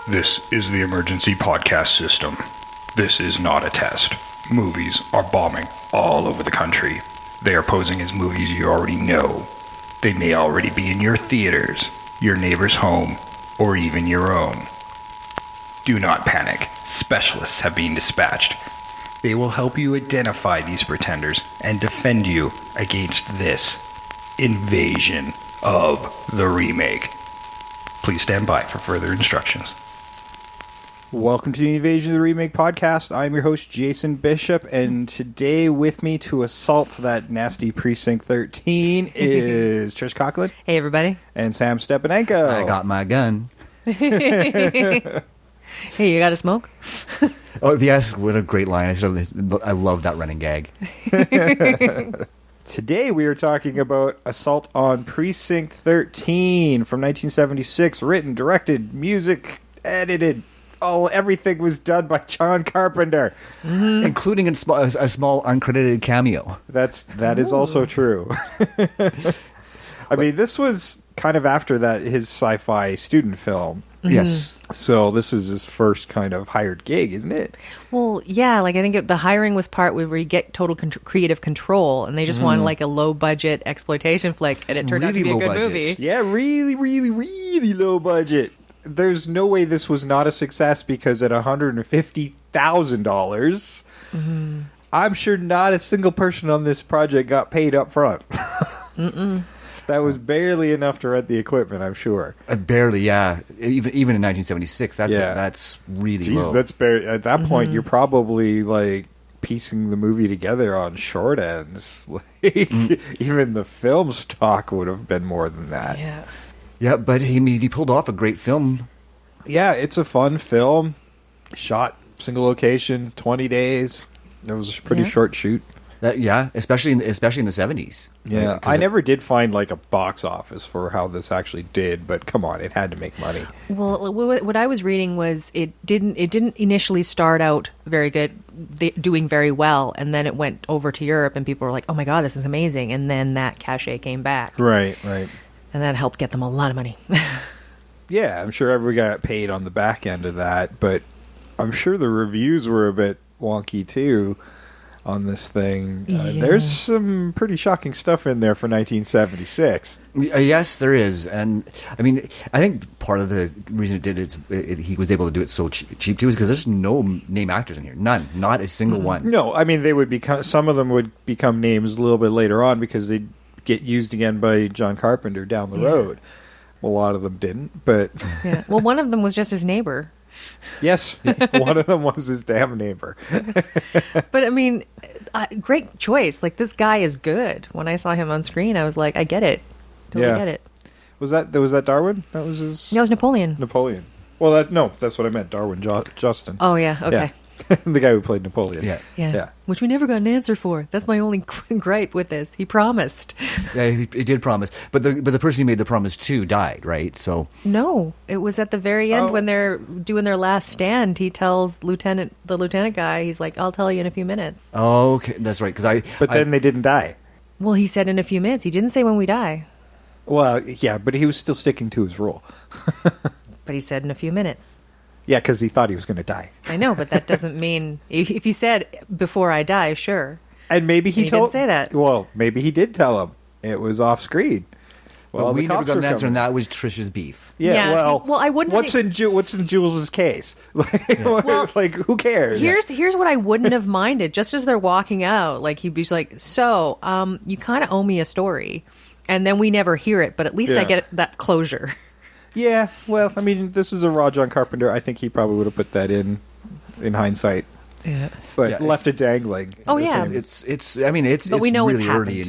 This is the emergency podcast system. This is not a test. Movies are bombing all over the country. They are posing as movies you already know. They may already be in your theaters, your neighbor's home, or even your own. Do not panic. Specialists have been dispatched. They will help you identify these pretenders and defend you against this invasion of the remake. Please stand by for further instructions. Welcome to the Invasion of the Remake podcast. I'm your host, Jason Bishop, and today with me to assault that nasty Precinct 13 is Trish Coughlin. Hey, everybody. And Sam Stepanenko. I got my gun. Hey, you got a smoke? Oh, yes, what a great line. I love that running gag. Today we are talking about Assault on Precinct 13 from 1976, written, directed, music, edited. Everything was done by John Carpenter. Mm-hmm. Including a small uncredited cameo. That is also true. I mean, this was kind of after that, his sci-fi student film. Mm-hmm. Yes. So this is his first kind of hired gig, isn't it? Well, yeah, like I think the hiring was part where you get total creative control, and they just wanted like a low-budget exploitation flick, and it turned out to be a good movie. Yeah, really, really, really low budget. There's no way this was not a success because at $150,000, I'm sure not a single person on this project got paid up front. That was barely enough to rent the equipment, I'm sure. Barely, yeah. Even in 1976, that's really low. That's at that point, you're probably like piecing the movie together on short ends. Like, even the film stock would have been more than that. Yeah. Yeah, but he pulled off a great film. Yeah, it's a fun film. Shot single location, 20 days. It was a pretty short shoot. Especially in the 70s. Yeah, right? I never did find like a box office for how this actually did, but come on, it had to make money. Well, what I was reading was it didn't initially start out very good, doing very well, and then it went over to Europe, and people were like, "Oh my god, this is amazing!" And then that cachet came back, Right. and that helped get them a lot of money. Yeah, I'm sure everybody got paid on the back end of that, but I'm sure the reviews were a bit wonky too on this thing. There's some pretty shocking stuff in there for 1976. Yes, there is. And, I mean, I think part of the reason it did he was able to do it so cheap, too, is because there's no name actors in here. None. Not a single one. No, I mean, some of them would become names a little bit later on because they'd get used again by John Carpenter down the road. A lot of them didn't, but... Yeah. Well, one of them was just his neighbor. Yes, one of them was his damn neighbor. But, I mean, great choice. Like, this guy is good. When I saw him on screen, I was like, I get it. Totally get it. Was that Darwin? That was his... That was Napoleon. Napoleon. Well, that's what I meant. Darwin Justin. Oh, yeah. Okay. Yeah. The guy who played Napoleon. Yeah. Which we never got an answer for. That's my only gripe with this. He promised. Yeah, he did promise. But the person he made the promise to died, right? So no, it was at the very end when they're doing their last stand. He tells the lieutenant guy, he's like, "I'll tell you in a few minutes." Oh, okay, that's right. But then they didn't die. Well, he said in a few minutes. He didn't say when we die. Well, yeah, but he was still sticking to his rule. But he said in a few minutes. Yeah, because he thought he was going to die. I know, but that doesn't mean... If he said, before I die, sure. And maybe he didn't say that. Well, maybe he did tell him. It was off screen. Well, but we never got an answer, and that was Trish's beef. Yeah, well, I wouldn't... What's in Jules' case? Like, who cares? Here's what I wouldn't have minded. Just as they're walking out, like, he'd be like, "So, you kind of owe me a story." And then we never hear it, but at least I get that closure. Yeah, well, I mean, this is a raw John Carpenter. I think he probably would have put that in hindsight. Yeah, but left it dangling. Oh yeah, it's. I mean, it's we know really it's early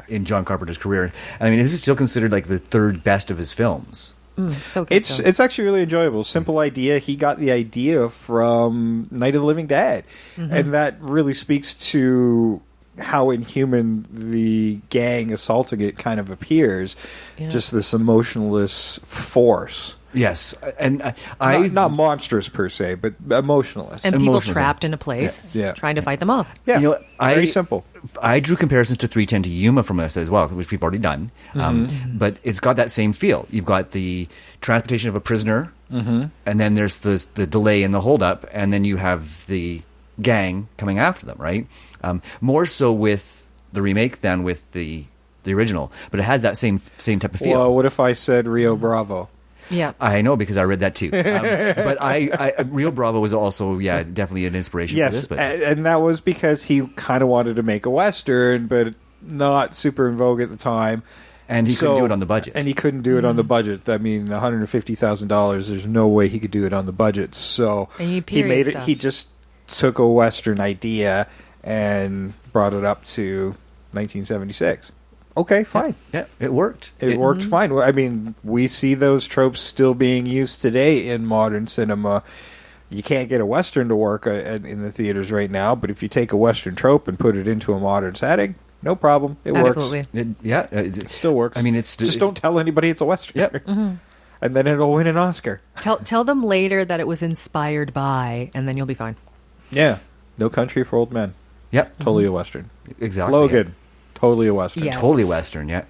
in John Carpenter's career. I mean, this is still considered like the third best of his films. So good. It's actually really enjoyable. Simple idea. He got the idea from Night of the Living Dead, and that really speaks to how inhuman the gang assaulting it kind of appears. Yeah. Just this emotionless force. Yes, and I not monstrous per se, but emotionless. And people Emotionalism. trapped in a place Yeah. trying to fight them off. yeah, you know, very simple. I drew comparisons to 310 to Yuma from this as well, which we've already done. But it's got that same feel. You've got the transportation of a prisoner, and then there's the delay in the holdup, and then you have the gang coming after them, right? More so with the remake than with the original, but it has that same type of feel. Well, what if I said Rio Bravo? Yeah. I know, because I read that too. But I Rio Bravo was also, definitely an inspiration for this. Yes, But and that was because he kind of wanted to make a Western, but not super in vogue at the time. And he couldn't do it on the budget. And he couldn't do it on the budget. I mean, $150,000, there's no way he could do it on the budget. So And he period made it. stuff. He just took a Western idea and brought it up to 1976. Okay, fine. Yeah, it worked. It worked fine. I mean, we see those tropes still being used today in modern cinema. You can't get a Western to work in the theaters right now, but if you take a Western trope and put it into a modern setting, no problem. It Absolutely. works. It still works. I mean, it's just don't tell anybody it's a Western. Yep. And then it'll win an Oscar. Tell them later that it was inspired by, and then you'll be fine. Yeah. No Country for Old Men. Yep, Totally a Western. exactly. Logan. Totally a Western. Yes. Totally Western, yeah.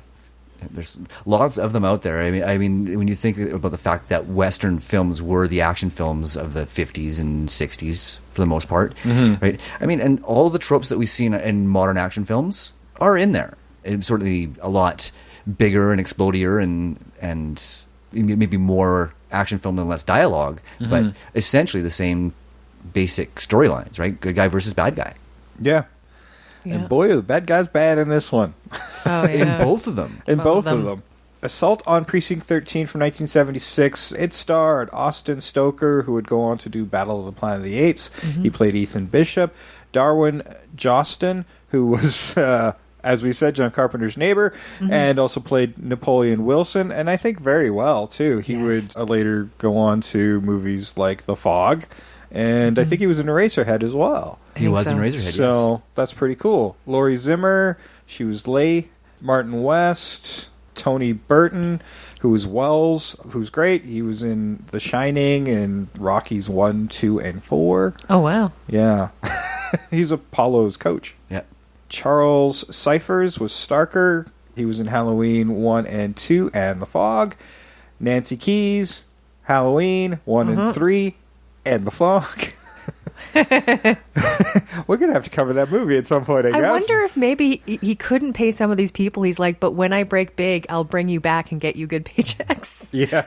There's lots of them out there. I mean, when you think about the fact that Western films were the action films of the 50s and 60s for the most part, right? I mean, and all the tropes that we see in modern action films are in there. It's certainly a lot bigger and explodier and maybe more action film than less dialogue, but essentially the same basic storylines, right? Good guy versus bad guy. Yeah. Yeah. And boy, the bad guy's bad in this one. Oh, yeah. In both of them. In Both both of of them. them. Assault on Precinct 13 from 1976. It starred Austin Stoker, who would go on to do Battle of the Planet of the Apes. He played Ethan Bishop. Darwin Jostin, who was, as we said, John Carpenter's neighbor, and also played Napoleon Wilson, and I think very well, too. He Yes. would later go on to movies like The Fog, and I think he was in Eraserhead as well. He think was in so. Razorhead, So that's pretty cool. Laurie Zimmer, she was Leigh. Martin West, Tony Burton, who was Wells, who's great. He was in The Shining and Rockies 1, 2, and 4. Oh, wow. Yeah. He's Apollo's coach. Yeah. Charles Cyphers was Starker. He was in Halloween 1 and 2 and The Fog. Nancy Keys, Halloween 1 and 3 and The Fog. We're going to have to cover that movie at some point, I guess. I wonder if maybe he couldn't pay some of these people. He's like, but when I break big, I'll bring you back and get you good paychecks. Yeah.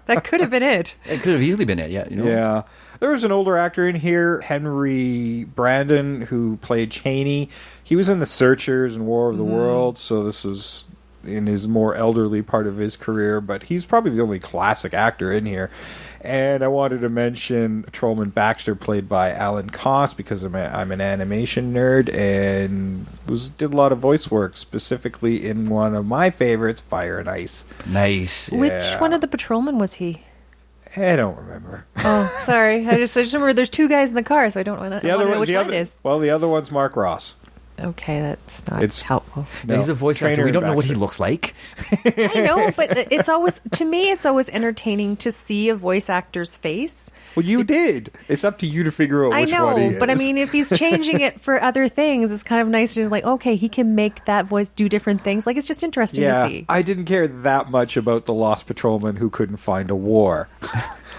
That could have been it. It could have easily been it, yeah. You know? Yeah. There was an older actor in here, Henry Brandon, who played Cheney. He was in The Searchers and War of the Worlds, so this was in his more elderly part of his career, but he's probably the only classic actor in here. And I wanted to mention Trollman Baxter, played by Alan Koss, because I'm an animation nerd, and did a lot of voice work, specifically in one of my favorites, Fire and Ice. Nice. Yeah. Which one of the patrolmen was he? I don't remember. Oh, sorry. I just remember there's two guys in the car, so I don't want to know which one it is. Well, the other one's Mark Ross. Okay, that's not It's- helpful. No, He's a voice Trainer actor. We and don't know what he Baxter. looks like. I know, but it's always, to me, it's always entertaining to see a voice actor's face. Well, you did. It's up to you to figure out I which one he know, is. but I mean, if he's changing it for other things, it's kind of nice to like, okay, he can make that voice do different things. Like, it's just interesting yeah, to see. I didn't care that much about the Lost Patrolman who couldn't find a war.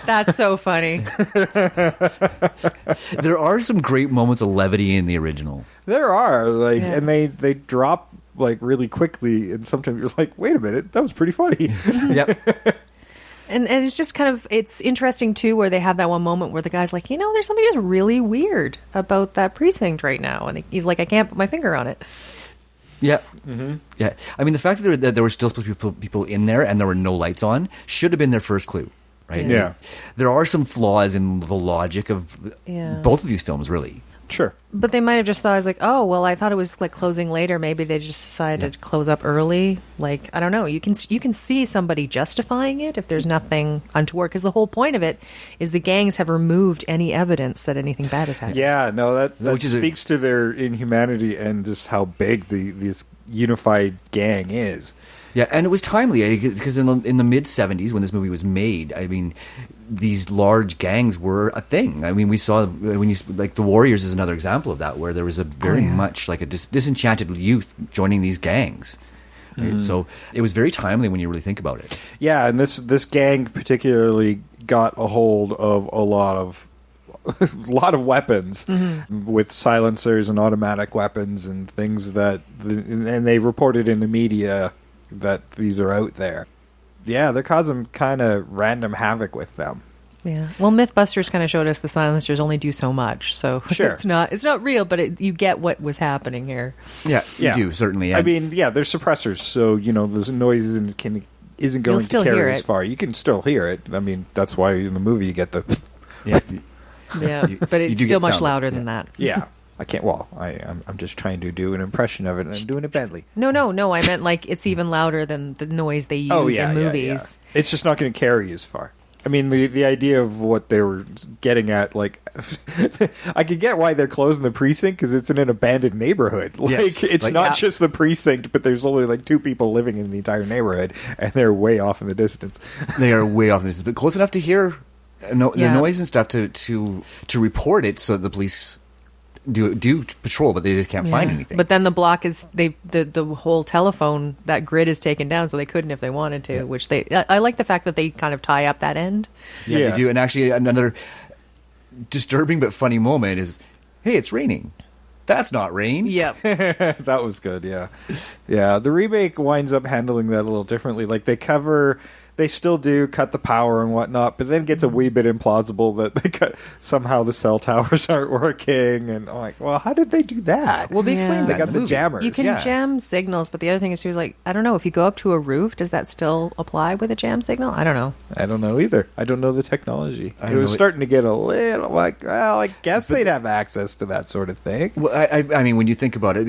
That's so funny. There are some great moments of levity in the original. There are, like, Yeah. and they drop, like, really quickly, and sometimes you're like, wait a minute, that was pretty funny. Yep. And it's just kind of, it's interesting, too, where they have that one moment where the guy's like, you know, there's something just really weird about that precinct right now. And he's like, I can't put my finger on it. Yeah. Yeah. I mean, the fact that there were still supposed to be people in there and there were no lights on should have been their first clue, right? Yeah. There are some flaws in the logic of Yeah. both of these films, really. Sure. But they might have just thought, I was like, oh, well, I thought it was like closing later. Maybe they just decided to close up early. Like, I don't know. You can see somebody justifying it if there's nothing untoward. Because the whole point of it is the gangs have removed any evidence that anything bad has happened. Yeah, no, that Which is speaks to their inhumanity and just how big this unified gang is. Yeah, and it was timely because in the mid '70s when this movie was made, I mean, these large gangs were a thing. I mean, we saw like the Warriors is another example of that, where there was a very much like a disenchanted youth joining these gangs. Right? So it was very timely when you really think about it. Yeah, and this gang particularly got a hold of a lot of weapons with silencers and automatic weapons and things and they reported in the media that these are out there. Yeah, they're causing kind of random havoc with them. Yeah. Well, Mythbusters kind of showed us the silencers only do so much, so sure. it's not real, but you get what was happening here. Yeah, you do certainly. I mean, yeah, they're suppressors, so the noise isn't going to carry as far. You can still hear it. I mean, that's why in the movie you get the yeah, but it's still much louder than that. Yeah. I can't. Well, I'm just trying to do an impression of it, and I'm doing it badly. No. I meant like it's even louder than the noise they use in movies. Yeah. It's just not going to carry as far. I mean, the idea of what they were getting at, like, I could get why they're closing the precinct because it's in an abandoned neighborhood. Like, it's not just the precinct, but there's only like 2 people living in the entire neighborhood, and they're way off in the distance. They are way off in the distance, but close enough to hear the noise and stuff to report it, so that the police do patrol, but they just can't find anything. But then the block is the whole telephone, that grid is taken down, so they couldn't if they wanted to. Which I like the fact that they kind of tie up that end. Yeah, they do. And actually, another disturbing but funny moment is, hey, it's raining. That's not rain. Yep. That was good. Yeah, yeah. The remake winds up handling that a little differently. Like they still do cut the power and whatnot, but then it gets a wee bit implausible that somehow the cell towers aren't working, and I'm like, well, how did they do that? Well, they explained that. They got the jammers. You can jam signals, but the other thing is, like, I don't know, if you go up to a roof, does that still apply with a jam signal? I don't know. I don't know either. I don't know the technology. It was starting to get a little like, well, I guess they'd have access to that sort of thing. Well, I mean, when you think about it,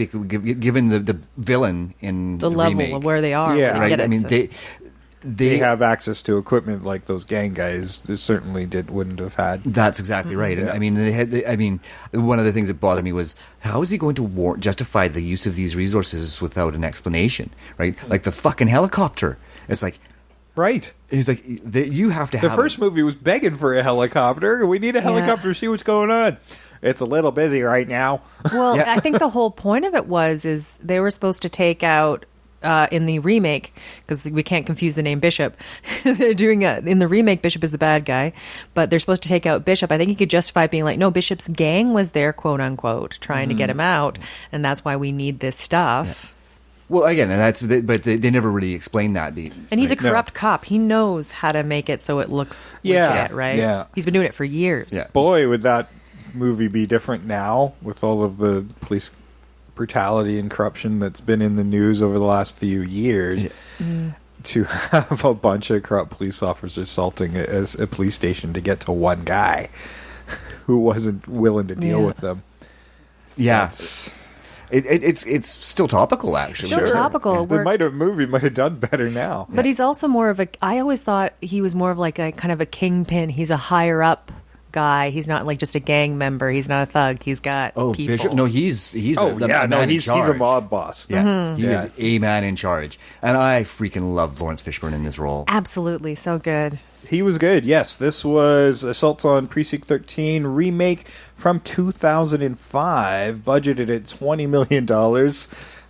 given the villain in the level remake, of where they are, right? I mean, they have access to equipment like those gang guys certainly wouldn't have had. That's exactly right. And I mean, one of the things that bothered me was, how is he going to justify the use of these resources without an explanation, right? Like the fucking helicopter. It's like, right. He's like, you have to have. The first movie was begging for a helicopter. We need a helicopter to see what's going on. It's a little busy right now. Well, I think the whole point of it is they were supposed to take out. In the remake, because we can't confuse the name Bishop, they're doing in the remake, Bishop is the bad guy, but they're supposed to take out Bishop. I think he could justify being like, no, Bishop's gang was there, quote unquote, trying to get him out, and that's why we need this stuff. Yeah. Well, again, and but they never really explained that. And he's a corrupt cop. He knows how to make it so it looks legit, right? Yeah. He's been doing it for years. Yeah. Boy, would that movie be different now with all of the police brutality and corruption that's been in the news over the last few years. To have a bunch of corrupt police officers assaulting a police station to get to one guy who wasn't willing to deal with them. Yeah. It's still topical, actually. Still topical. The movie might have done better now. But he's also more of I always thought he was more of like a kind of a kingpin. He's a higher up guy. He's not like just a gang member. He's not a thug. He's got people. Bishop? No, he's he's he's a mob boss. Yeah, he is a man in charge. And I freaking love Lawrence Fishburne in this role. Absolutely, so good. He was good, yes. This was Assault on Precinct 13 remake from 2005, budgeted at $20 million.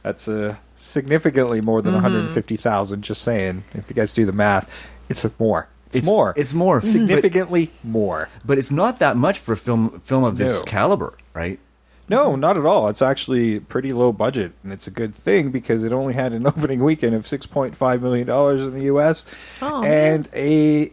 That's significantly more than $150,000, just saying. If you guys do the math, it's more. It's more. Significantly more. But it's not that much for a film of this caliber, right? No, not at all. It's actually pretty low budget, and it's a good thing because it only had an opening weekend of $6.5 million in the U.S. And a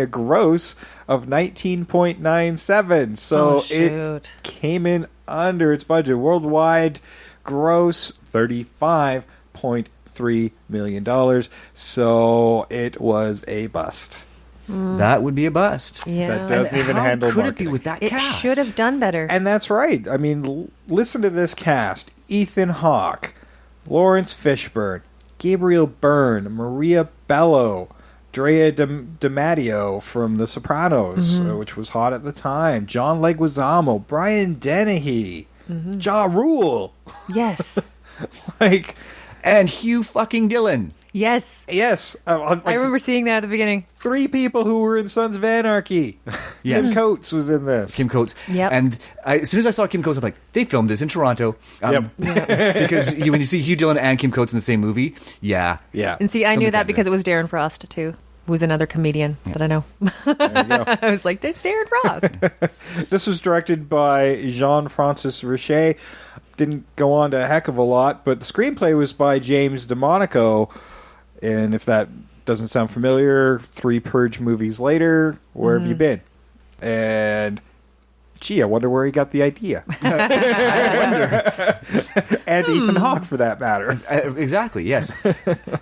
gross of 19.97. So it came in under its budget. Worldwide gross $35.3 million. So it was a bust. That would be a bust. Yeah. That doesn't even handle marketing. Could it be marketing. with that It cast? should have done better. And that's right. I mean, listen to this cast. Ethan Hawke, Lawrence Fishburne, Gabriel Byrne, Maria Bello, Drea DiMatteo from The Sopranos, which was hot at the time, John Leguizamo, Brian Dennehy, Ja Rule. Yes. Like... And Hugh fucking Dillon. Yes. Yes. I remember seeing that at the beginning. 3 people who were in Sons of Anarchy. Yes. Kim Coates was in this. Kim Coates. Yep. And as soon as I saw Kim Coates, I'm like, they filmed this in Toronto. Yep. Because when you see Hugh Dillon and Kim Coates in the same movie, yeah. Yeah. And see, I knew Filmed in that because Canada. it was Darren Frost, too, who's another comedian that I know. There you go. I was like, it's Darren Frost. This was directed by Jean-Francis Richet. Didn't go on to a heck of a lot, but the screenplay was by James DeMonico. And if that doesn't sound familiar, 3 Purge movies later, where have you been? And gee, I wonder where he got the idea. And Ethan Hawke, for that matter. Exactly, yes.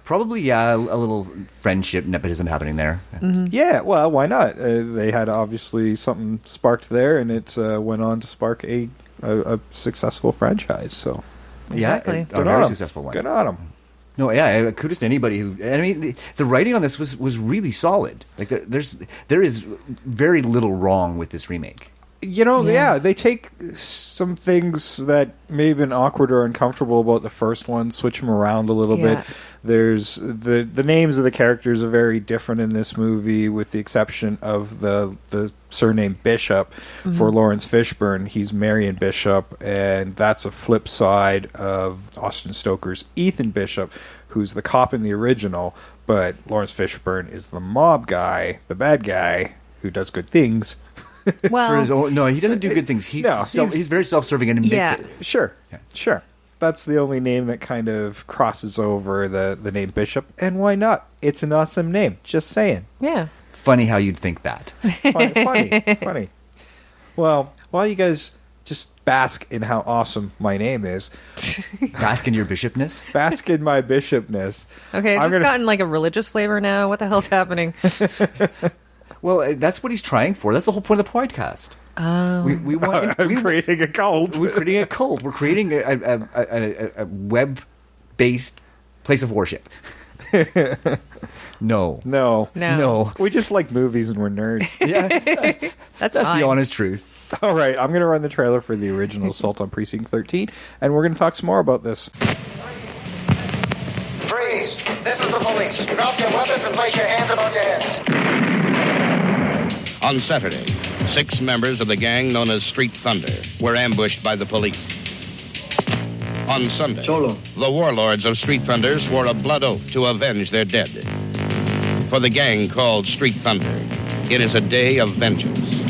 Probably, yeah, a little friendship nepotism happening there. Yeah, well, why not? They had obviously something sparked there, and it went on to spark a successful franchise. So Exactly. Yeah, a good very on 'em. successful one. Good on them. No, yeah, kudos to anybody who. I mean, the writing on this was really solid. Like, there is very little wrong with this remake. You know, Yeah. yeah, they take some things that may have been awkward or uncomfortable about the first one, switch them around a little Yeah. bit. There's the names of the characters are very different in this movie, with the exception of the surname Bishop. For Lawrence Fishburne, he's Marion Bishop, and that's a flip side of Austin Stoker's Ethan Bishop, who's the cop in the original, but Lawrence Fishburne is the mob guy, the bad guy, who does good things. For his Well, own, no, he doesn't do good things. He's No, he's very self-serving and admits Yeah. it. Sure, Yeah. sure. That's the only name that kind of crosses over the name Bishop, and why not? It's an awesome name. Just saying. yeah. Funny how you'd think that. Funny. Well, while you guys just bask in how awesome my name is, Bask in your bishopness. bask in my bishopness. Okay, has I'm this gonna- gotten like a religious flavor now? What the hell's happening? Well, that's what he's trying for. That's the whole point of the podcast. Oh. We want I'm creating a cult. we're creating a cult. We're creating a web-based place of worship. No. No. No. We just like movies and we're nerds. Yeah, That's that's fine. the honest truth. All right, I'm going to run the trailer for the original Assault on Precinct 13, and we're going to talk some more about this. Freeze! This is the police. Drop your weapons and place your hands above your heads. On Saturday, 6 members of the gang known as Street Thunder were ambushed by the police. On Sunday, the warlords of Street Thunder swore a blood oath to avenge their dead. For the gang called Street Thunder, it is a day of vengeance.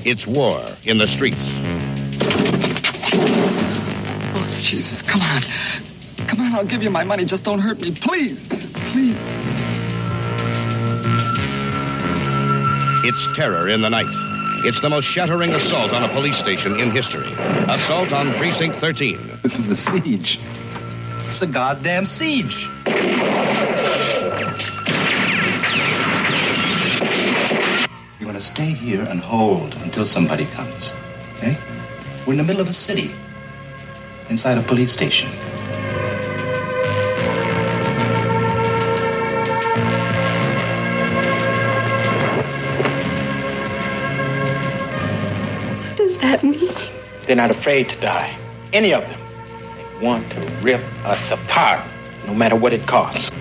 It's war in the streets. Oh, Jesus, come on. Come on, I'll give you my money. Just don't hurt me. Please. Please. It's terror in the night. It's the most shattering assault on a police station in history. Assault on Precinct 13. This is a siege. It's a goddamn siege. You're gonna stay here and hold until somebody comes. Okay? We're in the middle of a city. Inside a police station. What does that mean? They're not afraid to die. Any of them. They want to rip us apart, no matter what it costs.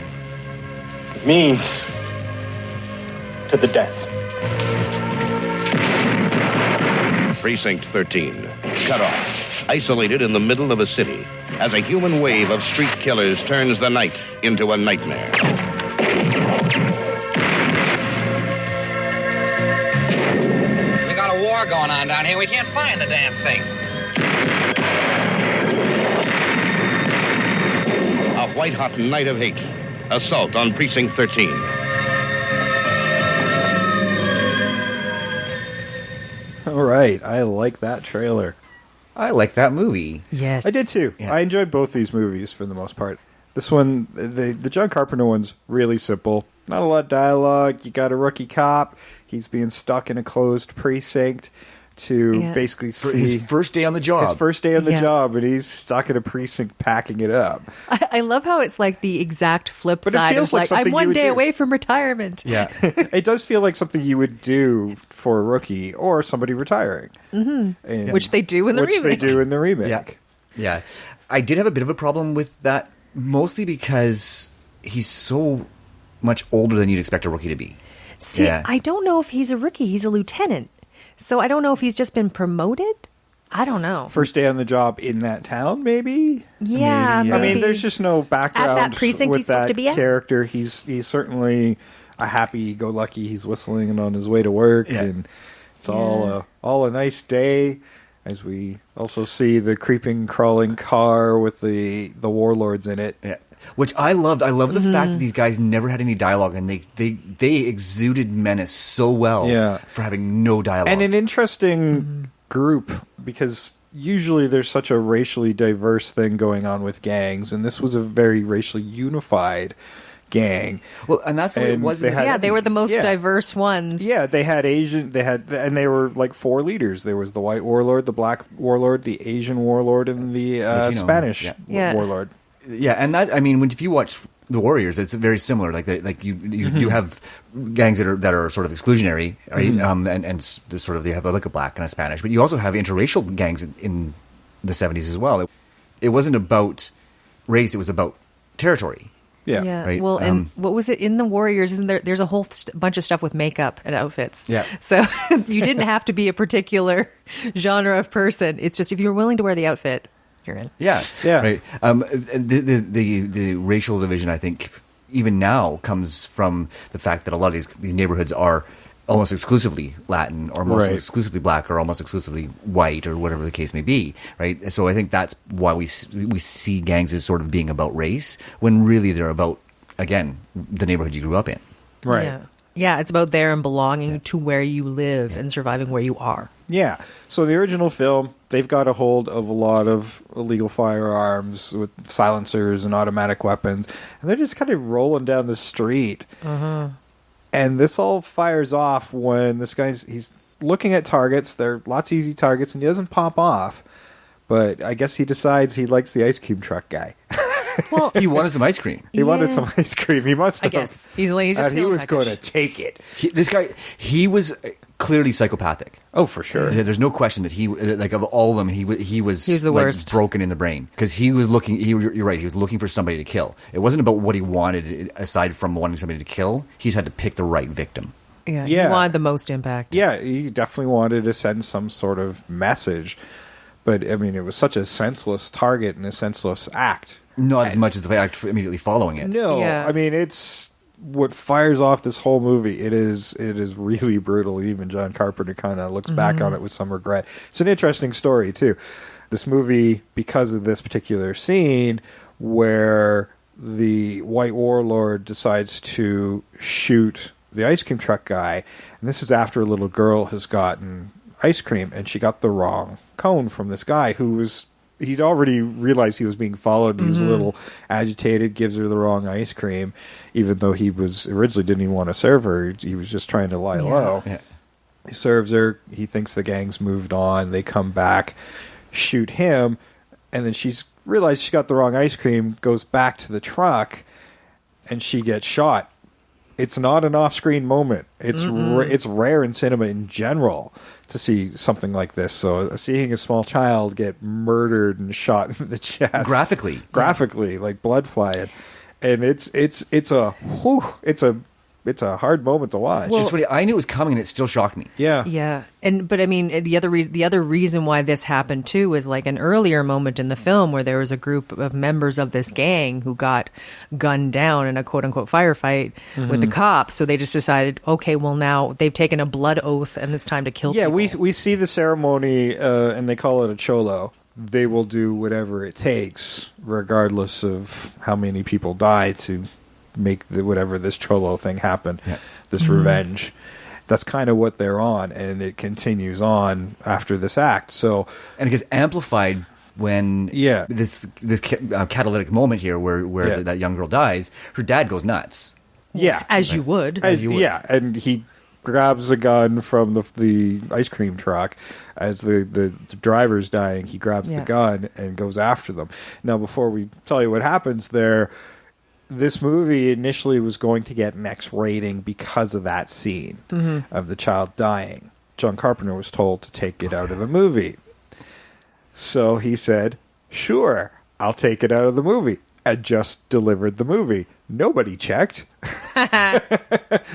It means to the death. Precinct 13. Cut off. Isolated in the middle of a city. As a human wave of street killers turns the night into a nightmare. We got a war going on down here. We can't find the damn thing. A white-hot night of hate. Assault on Precinct 13. All right, I like that trailer. I like that movie. Yes. I did too. Yeah. I enjoyed both these movies for the most part. This one, the John Carpenter one's really simple. Not a lot of dialogue. You got a rookie cop. He's being stuck in a closed precinct to basically For see his first day on the job. his first day on the Yeah. job, and he's stuck in a precinct packing it up. I love how it's like the exact flip But it side feels of like like, something I'm you one would day do. away from retirement. Yeah. It does feel like something you would do for a rookie or somebody retiring. Mm-hmm. Which they do in the Which remake. they do in the remake. Yeah. Yeah. I did have a bit of a problem with that Mostly because he's so much older than you'd expect a rookie to be. See, I don't know if he's a rookie. He's a lieutenant. So I don't know if he's just been promoted. I don't know. First day on the job in that town, maybe? Yeah, maybe. I mean, there's just no background At that precinct with he's supposed that to be at? character. He's certainly a happy-go-lucky. He's whistling on his way to work, and it's all a nice day. As we also see the creeping, crawling car with the warlords in it. Yeah. Which I loved. I love the fact that these guys never had any dialogue, and they exuded menace so well for having no dialogue. And an interesting group, because usually there's such a racially diverse thing going on with gangs, and this was a very racially unified gang. Well, and that's what it was. They were the most diverse ones. Yeah, they had and they were like 4 leaders. There was the white warlord, the black warlord, the Asian warlord, and the Spanish warlord. Yeah, and that, I mean, if you watch The Warriors, it's very similar. Like you do have gangs that are sort of exclusionary, right? And there's sort of, they have like a black and a Spanish, but you also have interracial gangs in the 70s as well. It wasn't about race; it was about territory. Yeah. Right? Well, and what was it in the Warriors? Isn't there? There's a whole bunch of stuff with makeup and outfits. Yeah. So you didn't have to be a particular genre of person. It's just if you're willing to wear the outfit, you're in. Yeah. Right. The racial division, I think, even now comes from the fact that a lot of these neighborhoods are almost exclusively Latin, or almost exclusively black, or almost exclusively white, or whatever the case may be, right? So I think that's why we see gangs as sort of being about race, when really they're about, again, the neighborhood you grew up in. Right. Yeah, it's about there and belonging to where you live and surviving where you are. Yeah. So the original film, they've got a hold of a lot of illegal firearms with silencers and automatic weapons, and they're just kind of rolling down the street. And this all fires off when this he's looking at targets. There are lots of easy targets, and he doesn't pop off. But I guess he decides he likes the ice cream truck guy. Well, he wanted some ice cream. He wanted some ice cream. He must have. I guess. He's just he was going to take it. This guy, he was clearly psychopathic. Oh, for sure. There's no question that he, like, of all of them, he was the worst. Broken in the brain. Because he was looking, you're right, he was looking for somebody to kill. It wasn't about what he wanted, aside from wanting somebody to kill. He's had to pick the right victim. Yeah, he wanted the most impact. Yeah, he definitely wanted to send some sort of message. But, I mean, it was such a senseless target and a senseless act. Not as much as the act immediately following it. No, Yeah. I mean, it's what fires off this whole movie. It is really brutal. Even John Carpenter kind of looks back on it with some regret. It's an interesting story, too. This movie, because of this particular scene where the white warlord decides to shoot the ice cream truck guy, and this is after a little girl has gotten ice cream, and she got the wrong cone from this guy who was... He'd already realized he was being followed. He was a little agitated, gives her the wrong ice cream, even though he was originally didn't even want to serve her. He was just trying to lie low. Yeah. He serves her. He thinks the gang's moved on. They come back, shoot him, and then she's realized she got the wrong ice cream, goes back to the truck, and she gets shot. It's not an off-screen moment. It's it's rare in cinema in general to see something like this. So seeing a small child get murdered and shot in the chest graphically, like blood flying, and it's a hard moment to watch. Well, it's funny. I knew it was coming, and it still shocked me. Yeah. But I mean, the other reason why this happened too is like an earlier moment in the film where there was a group of members of this gang who got gunned down in a quote unquote firefight with the cops. So they just decided, okay, well now they've taken a blood oath and it's time to kill people. Yeah, we see the ceremony, and they call it a cholo. They will do whatever it takes, regardless of how many people die, to make whatever this cholo thing happen, this revenge. That's kind of what they're on, and it continues on after this act. So, and it gets amplified when this catalytic moment here where that young girl dies. Her dad goes nuts. Yeah, as you would. Yeah, and he grabs a gun from the ice cream truck as the driver's dying. He grabs the gun and goes after them. Now, before we tell you what happens there, this movie initially was going to get an X rating because of that scene of the child dying. John Carpenter was told to take it out of the movie. So he said, sure, I'll take it out of the movie. had just delivered the movie. Nobody checked.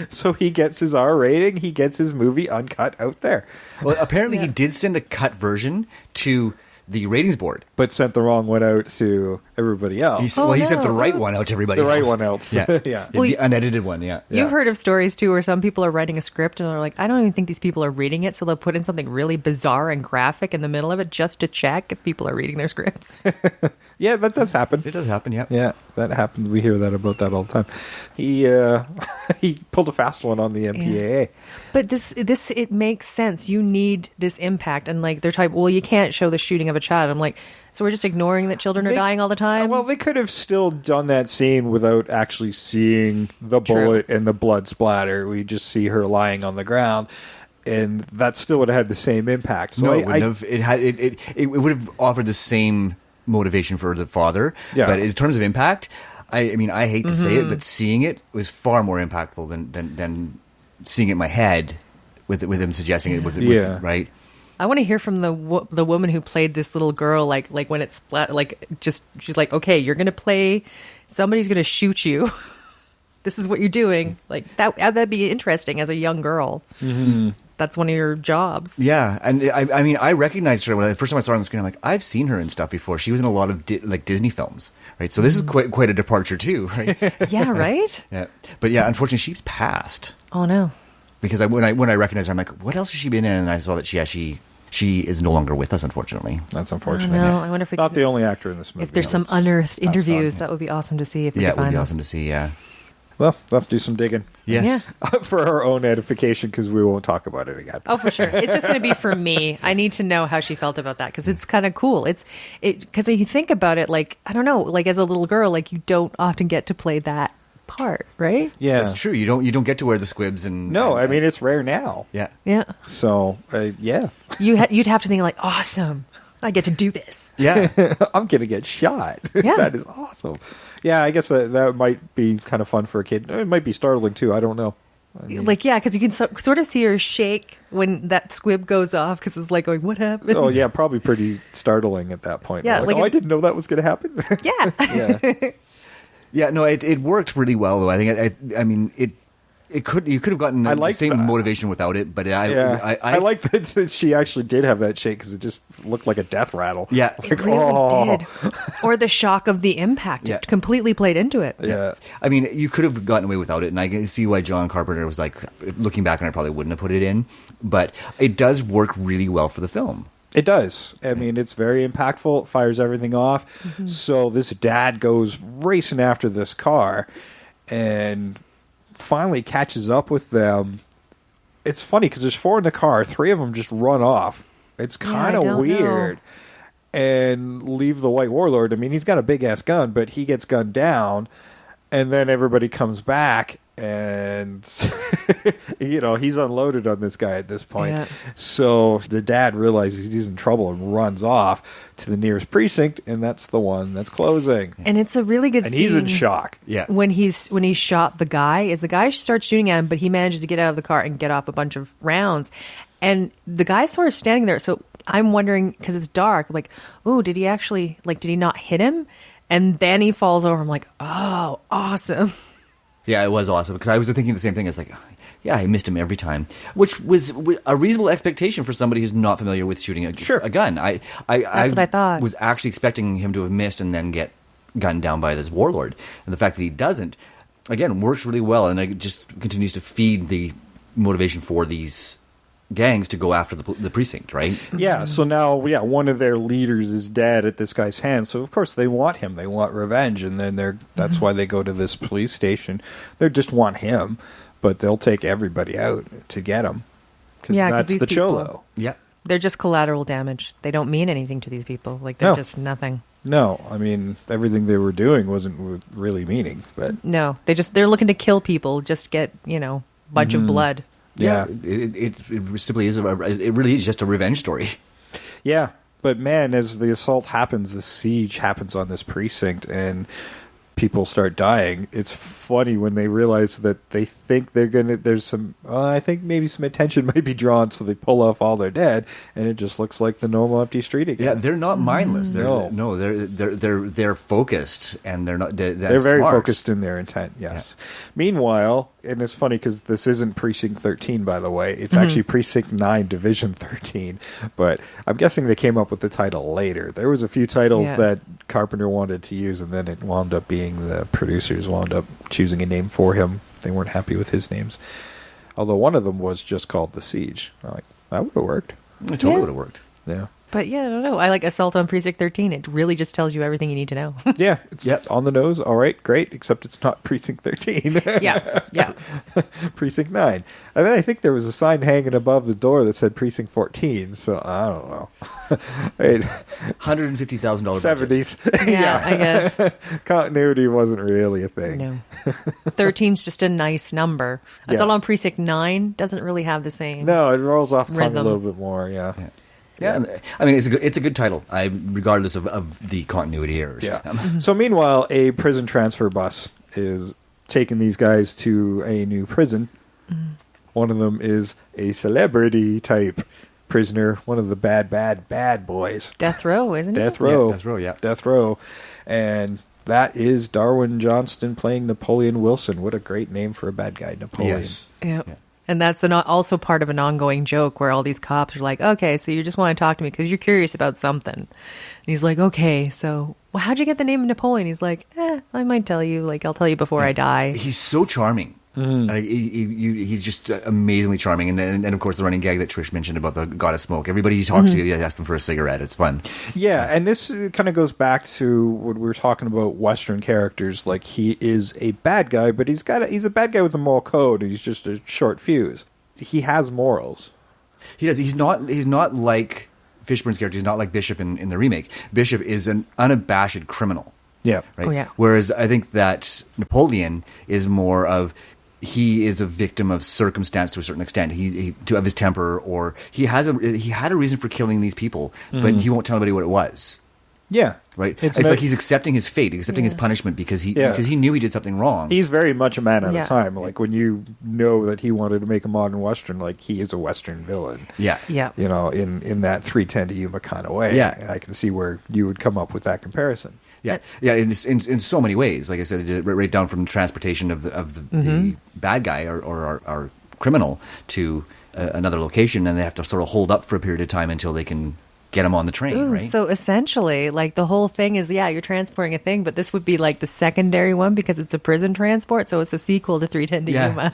So he gets his R rating. He gets his movie uncut out there. Well, apparently he did send a cut version to the ratings board, but sent the wrong one out to everybody else. He sent the right one out to everybody else. The right one else. Yeah. Yeah. The unedited one, yeah. You've heard of stories, too, where some people are writing a script and they're like, I don't even think these people are reading it, so they'll put in something really bizarre and graphic in the middle of it just to check if people are reading their scripts. Yeah, that does happen. It does happen, yeah. Yeah, that happens. We hear that about that all the time. He he pulled a fast one on the MPAA. Yeah. But this it makes sense. You need this impact. And, like, they're type, well, you can't show the shooting of a child. I'm like, so we're just ignoring that children are dying all the time? Well, they could have still done that scene without actually seeing the bullet and the blood splatter. We just see her lying on the ground, and that still would have had the same impact. So no, it wouldn't have. It would have offered the same motivation for the father. Yeah. But in terms of impact, I mean, I hate to say it, but seeing it was far more impactful than seeing it in my head with him suggesting it. With right. I want to hear from the woman who played this little girl, like when it's splat, she's like, okay, you're gonna play, somebody's gonna shoot you. This is what you're doing. Like that'd be interesting as a young girl. Mm-hmm. That's one of your jobs. Yeah, and I mean, I recognized her when the first time I saw her on the screen. I'm like, I've seen her in stuff before. She was in a lot of Disney films, right? So this is quite a departure too, right? Yeah, right. Yeah, but yeah, unfortunately, she's passed. Oh no. Because when I recognized her, I'm like, what else has she been in? And I saw that she is no longer with us, unfortunately. That's unfortunate. No, I wonder if we not the only actor in this movie. If there's some unearthed interviews, that would be awesome to see. If we it could find would be those. awesome to see. Yeah. Well, we'll have to do some digging. Yes. Yeah. For our own edification, because we won't talk about it again. Oh, for sure. It's just going to be for me. I need to know how she felt about that, because it's kind of cool. Because if you think about it, like, I don't know, like as a little girl, like you don't often get to play that part, right? Yeah, that's true. You don't get to wear the squibs and I mean, it's rare now. Yeah. So yeah, you'd have to think like, awesome, I get to do this. Yeah. I'm gonna get shot. Yeah. That is awesome. Yeah, I guess that might be kind of fun for a kid. It might be startling too. I don't know. I mean, because you can sort of see her shake when that squib goes off, because it's like going, what happened? Oh yeah, probably pretty startling at that point. Yeah, I didn't know that was going to happen. Yeah. Yeah. Yeah, no, it worked really well though. I think I mean you could have gotten the same motivation without it, but I like that she actually did have that shake, because it just looked like a death rattle. Yeah, like, it really did. Or the shock of the impact. It completely played into it. Yeah. I mean, you could have gotten away without it, and I can see why John Carpenter was like, looking back on it, I probably wouldn't have put it in, but it does work really well for the film. It does. I mean, it's very impactful. It fires everything off. Mm-hmm. So this dad goes racing after this car and finally catches up with them. It's funny because there's 4 in the car. 3 of them just run off. It's kind of weird. And leave the White Warlord. I mean, he's got a big-ass gun, but he gets gunned down. And then everybody comes back, and he's unloaded on this guy at this point. Yeah. So the dad realizes he's in trouble and runs off to the nearest precinct, and that's the one that's closing. And it's a really good scene. And he's in shock. Yeah. When he shot the guy, the guy starts shooting at him, but he manages to get out of the car and get off a bunch of rounds. And the guy's sort of standing there. So I'm wondering, because it's dark, like, oh, did he not hit him? And then he falls over. I'm like, oh, awesome. Yeah, it was awesome, because I was thinking the same thing. It's like, yeah, I missed him every time, which was a reasonable expectation for somebody who's not familiar with shooting a gun. That's what I thought. Was actually expecting him to have missed and then get gunned down by this warlord. And the fact that he doesn't, again, works really well, and it just continues to feed the motivation for these gangs to go after the precinct, right? Yeah, so now, one of their leaders is dead at this guy's hands, so of course they want him. They want revenge, and then that's why they go to this police station. They just want him, but they'll take everybody out to get him. Because that's the cholo. Yeah. They're just collateral damage. They don't mean anything to these people. Like, they're just nothing. No, I mean, everything they were doing wasn't really meaning, but... No, they're looking to kill people, just get, bunch of blood. Yeah, it simply is. It really is just a revenge story. Yeah, but man, as the assault happens, the siege happens on this precinct, and people start dying, it's funny when they realize that they think there's some, I think maybe some attention might be drawn, so they pull off all their dead, and it just looks like the normal empty street again. Yeah, they're not mindless. They're focused, and they're not. They're very smart. focused in their intent. Yes. Yeah. Meanwhile, and it's funny because this isn't Precinct 13, by the way. It's actually Precinct 9, Division 13. But I'm guessing they came up with the title later. There was a few titles that Carpenter wanted to use, and then it wound up being the producers wound up choosing a name for him. They weren't happy with his names. Although one of them was just called The Siege. I'm like, that would have worked. It totally would have worked. Yeah. But yeah, I don't know. I like Assault on Precinct 13. It really just tells you everything you need to know. Yeah, it's on the nose. All right, great. Except it's not Precinct 13. Yeah. Precinct 9. And then I think there was a sign hanging above the door that said Precinct 14. So I don't know. $150,000 70s. Yeah, I guess. Continuity wasn't really a thing. No. 13's just a nice number. Assault on Precinct 9 doesn't really have the same. No, it rolls off the tongue rhythm. a little bit more. Yeah. Yeah, I mean it's a good title, regardless of the continuity errors. Yeah. So meanwhile, a prison transfer bus is taking these guys to a new prison. One of them is a celebrity type prisoner, one of the bad boys. Death Row, isn't it? Death Row. Death Row. And that is Darwin Johnston playing Napoleon Wilson. What a great name for a bad guy, Napoleon. Yes. Yeah. And that's also part of an ongoing joke where all these cops are like, okay, so you just want to talk to me because you're curious about something. And he's like, okay, so how'd you get the name of Napoleon? He's like, I might tell you. Like, I'll tell you before I die. He's so charming. He's just amazingly charming. And of course, the running gag that Trish mentioned about the gotta smoke. Everybody he talks to, he asks them for a cigarette. It's fun. Yeah, and this kind of goes back to what we were talking about Western characters. Like, he is a bad guy, but he's a bad guy with a moral code. He's just a short fuse. He has morals. He does. He's not like Fishburne's character. He's not like Bishop in the remake. Bishop is an unabashed criminal. Yeah. Right? Oh, yeah. Whereas I think that Napoleon is more of, he is a victim of circumstance to a certain extent. Of his temper, or he had a reason for killing these people, but he won't tell anybody what it was. Yeah. Right. It's like he's accepting his fate, accepting his punishment because he knew he did something wrong. He's very much a man at a time. Like, when you know that he wanted to make a modern Western, like, he is a Western villain. Yeah. Yeah. You know, in that 3:10 to Yuma kind of way. Yeah. I can see where you would come up with that comparison. Yeah, in so many ways. Like I said, right down from transportation of the bad guy or our criminal to another location, and they have to sort of hold up for a period of time until they can get him on the train. Ooh, right? So essentially, like, the whole thing is, you're transporting a thing, but this would be like the secondary one because it's a prison transport. So it's a sequel to 3:10 to Yuma.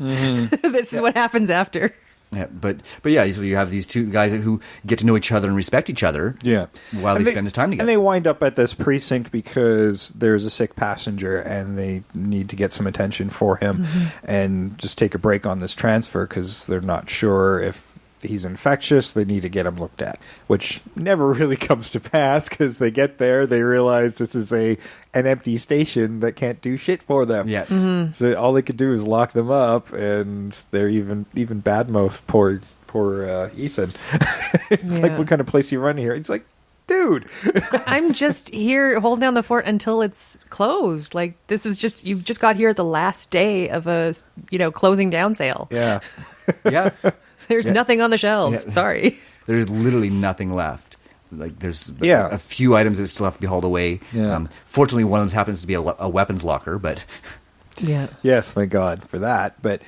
This is what happens after. Yeah, but yeah, so you have these two guys who get to know each other and respect each other. Yeah, while they spend this time together. And they wind up at this precinct because there's a sick passenger, and they need to get some attention for him, and just take a break on this transfer because they're not sure if he's infectious. They need to get him looked at, which never really comes to pass because they get there, they realize this is an empty station that can't do shit for them. Yes. So all they could do is lock them up, and they're even badmouth poor Ethan. It's like, what kind of place you run here? It's like, dude, I'm just here holding down the fort until it's closed. Like, this is just, you've just got here at the last day of a closing down sale. Yeah. Yeah. There's nothing on the shelves. Yeah. Sorry. There's literally nothing left. Like, there's Yeah. a few items that still have to be hauled away. Yeah. Fortunately, one of them happens to be a weapons locker, but Yeah. Yes, thank God for that. But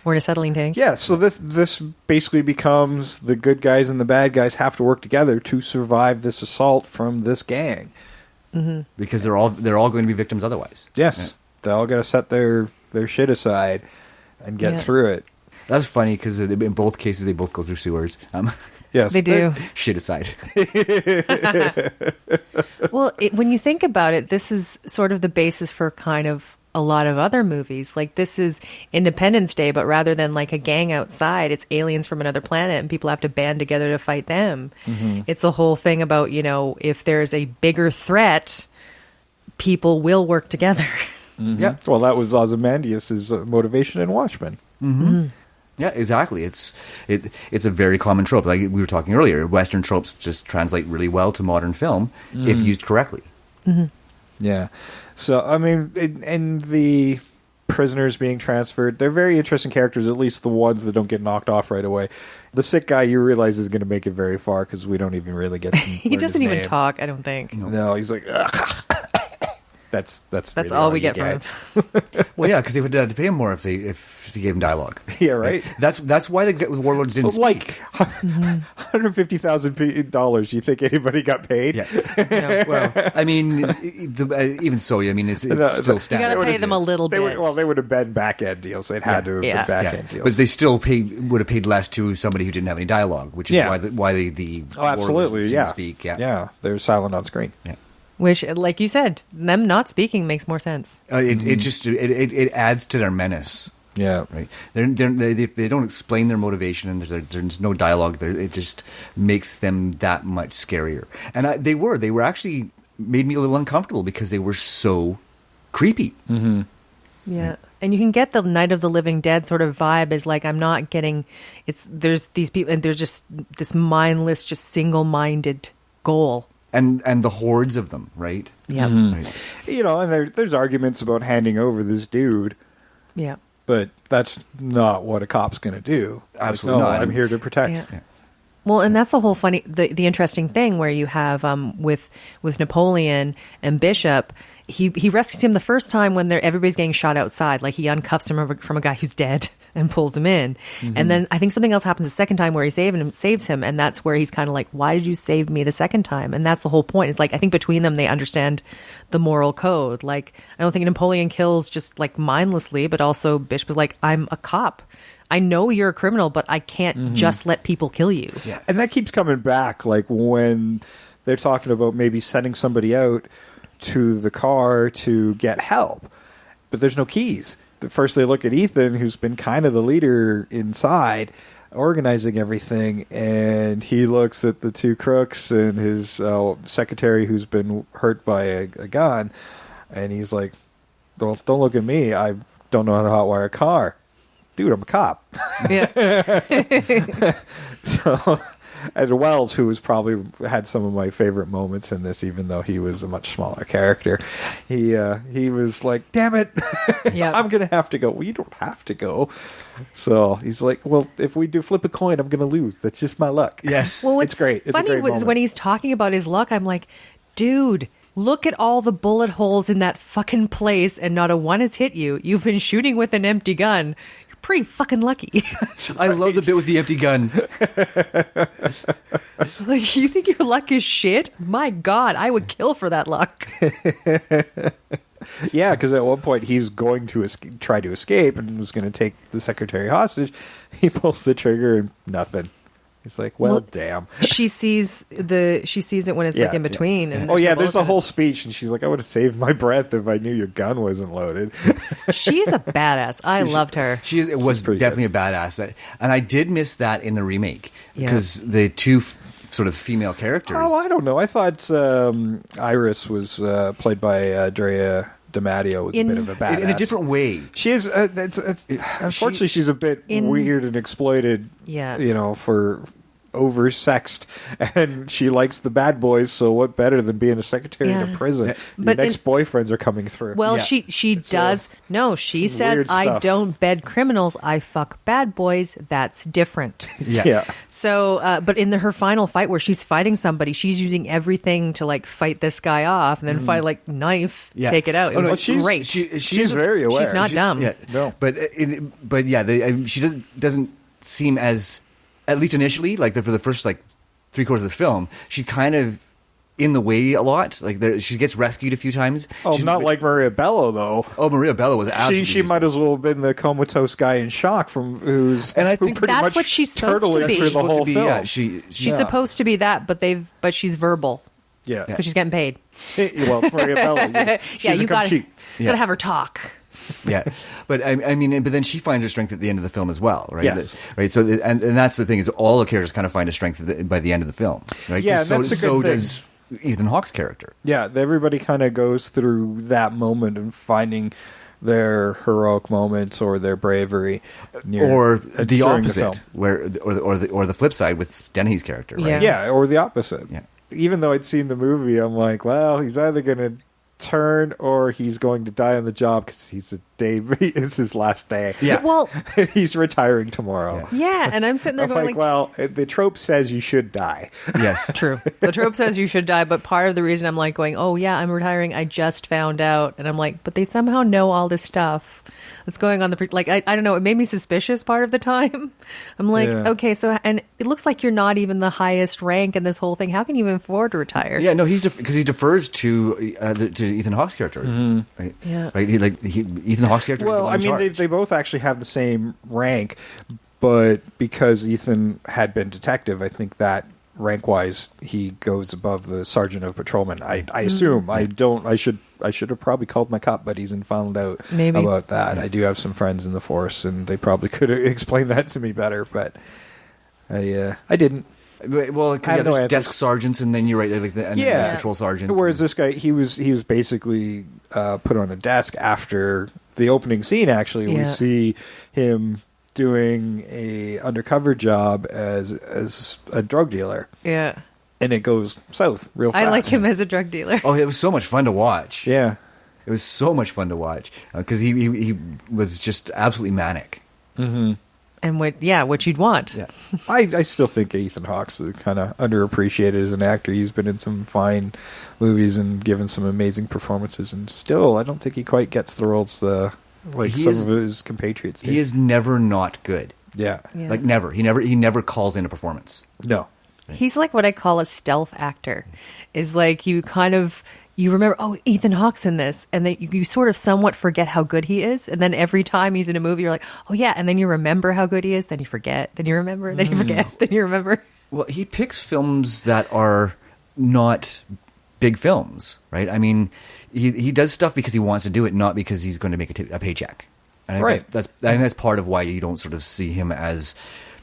Or an acetylene tank. yeah, so this basically becomes the good guys and the bad guys have to work together to survive this assault from this gang. because they're all going to be victims otherwise. Yes, they all got to set their shit aside and get through it. That's funny because in both cases they both go through sewers. Yes, They do. Shit aside. Well, when you think about it, this is sort of the basis for kind of a lot of other movies. Like, this is Independence Day, but rather than like a gang outside, it's aliens from another planet and people have to band together to fight them. It's a whole thing about, if there's a bigger threat, people will work together. Yeah. Well, that was Ozymandias' motivation in Watchmen. Yeah, exactly. It's a very common trope. Like we were talking earlier, Western tropes just translate really well to modern film if used correctly. Yeah. So, I mean, and the prisoners being transferred, they're very interesting characters, at least the ones that don't get knocked off right away. The sick guy, you realize, is going to make it very far because we don't even really get to He doesn't even talk, I don't think. No, he's like, ugh. That's really all we get from him. Well, yeah, because they would have to pay him more if they gave him dialogue. Yeah, right. That's why the warlords didn't speak. Like $150,000. You think anybody got paid? Yeah. Well, I mean, even so, I mean, it's still You standard. got to pay them a little bit. They would have been back end deals. They'd had to have been back end deals. But they still would have paid less to somebody who didn't have any dialogue, which is why the absolutely, didn't speak. Yeah, they're silent on screen. Yeah. Which, like you said, them not speaking makes more sense. It adds to their menace. Yeah, right. They don't explain their motivation, and there's no dialogue. It just makes them that much scarier. And they were actually made me a little uncomfortable because they were so creepy. Mm-hmm. Yeah. And you can get the Night of the Living Dead sort of vibe is like, I'm not getting, there's these people and there's just this mindless, just single-minded goal. And the hordes of them, right? Yeah. Mm-hmm. Right. You know, and there's arguments about handing over this dude. Yeah. But that's not what a cop's going to do. Absolutely not. I'm here to protect. Yeah. Well, and that's the whole funny, the interesting thing where you have with Napoleon and Bishop. He rescues him the first time when everybody's getting shot outside. Like he uncuffs him from a guy who's dead and pulls him in. Mm-hmm. And then I think something else happens the second time where he saves him. And that's where he's kind of like, why did you save me the second time? And that's the whole point. It's like, I think between them, they understand the moral code. Like, I don't think Napoleon kills just like mindlessly, but also Bishop was like, I'm a cop. I know you're a criminal, but I can't just let people kill you. Yeah. And that keeps coming back. Like when they're talking about maybe sending somebody out to the car to get help, but there's no keys. But first they look at Ethan, who's been kind of the leader inside, organizing everything, and he looks at the two crooks and his secretary who's been hurt by a gun, and he's like, well, don't look at me. I don't know how to hotwire a car. Dude, I'm a cop. Yeah. So, and Wells, who was probably had some of my favorite moments in this, even though he was a much smaller character, he was like, "Damn it, I'm gonna have to go." Well, you don't have to go. So he's like, "Well, if we do flip a coin, I'm gonna lose. That's just my luck." Yes, well, it's great. It's funny a great was moment. when he's talking about his luck. I'm like, dude. Look at all the bullet holes in that fucking place, and not a one has hit you. You've been shooting with an empty gun. You're pretty fucking lucky. I love the bit with the empty gun. Like, you think your luck is shit? My God, I would kill for that luck. Yeah, because at one point he was going to try to escape and was going to take the secretary hostage. He pulls the trigger and nothing. He's like, well, damn. She sees it when it's like in between. Yeah. And there's a whole speech, and she's like, I would have saved my breath if I knew your gun wasn't loaded. She's a badass. I loved her. It was definitely a badass. And I did miss that in the remake because the two sort of female characters. Oh, I don't know. I thought Iris was played by Andrea DiMatteo was a bit of a badass. In a different way. She is, unfortunately, she's a bit weird and exploited, for oversexed, and she likes the bad boys, so what better than being a secretary in a prison? Your ex-boyfriends are coming through. Well, she does. No, she says, I don't bed criminals, I fuck bad boys. That's different. Yeah. So, but in her final fight where she's fighting somebody, she's using everything to like fight this guy off and then fight like knife, take it out. It was great. She's very aware. She's not dumb. Yeah, no. She doesn't seem as, at least initially, like for the first like 3/4 of the film, she kind of in the way a lot. Like she gets rescued a few times. Oh, not like Maria Bello though. Oh, Maria Bello was absolutely. She might as well have been the comatose guy in shock and I think that's what she's supposed to be. Through the whole film. Yeah, she's supposed to be that, but she's verbal. Yeah, because she's getting paid. Well, it's Maria Bello. You gotta have her talk. Yeah, but I mean, but then she finds her strength at the end of the film as well, right? Yes. Right. So, and that's the thing is, all the characters kind of find a strength by the end of the film, right? Yeah, that's a good thing. Does Ethan Hawke's character. Yeah, everybody kind of goes through that moment and finding their heroic moments or their bravery, or the opposite, or the flip side with Dennehy's character, right? Yeah, or the opposite. Yeah. Even though I'd seen the movie, I'm like, well, he's either going to turn or he's going to die on the job because it's his last day. Yeah. Well, he's retiring tomorrow. yeah, and I'm sitting there I'm going like, well, the trope says you should die. Yes. true. The trope says you should die, but part of the reason I'm like going, oh yeah, I'm retiring. I just found out, and I'm like, but they somehow know all this stuff that's going on. I don't know. It made me suspicious part of the time. I'm like, okay, so and it looks like you're not even the highest rank in this whole thing. How can you even afford to retire? Yeah, no, because he defers to Ethan Hawke's character, right? Yeah, right. Ethan Hawke's character. Well, is the one in charge. they both actually have the same rank, but because Ethan had been detective, I think that rank-wise he goes above the sergeant of patrolmen. I assume. I should have probably called my cop buddies and found out about that. I do have some friends in the force, and they probably could have explained that to me better, but I didn't. Well, there's desk sergeants, and then you're right, and then patrol sergeants. Whereas this guy, he was basically put on a desk after the opening scene. Actually, we see him doing a undercover job as a drug dealer. Yeah, and it goes south real fast. I like him as a drug dealer. Oh, it was so much fun to watch. Yeah, it was so much fun to watch because he was just absolutely manic. Mm-hmm. And what you'd want. Yeah, I still think Ethan Hawke's kind of underappreciated as an actor. He's been in some fine movies and given some amazing performances, and still, I don't think he quite gets the roles some of his compatriots do. He is never not good. Yeah, like never. He never calls in a performance. No, he's like what I call a stealth actor. Is like you remember, oh, Ethan Hawke's in this, and then you sort of somewhat forget how good he is, and then every time he's in a movie, you're like, oh yeah, and then you remember how good he is, then you forget, then you remember, then you forget, then you remember. Well, he picks films that are not big films, right? I mean, he does stuff because he wants to do it, not because he's going to make a paycheck. And I think that's part of why you don't sort of see him as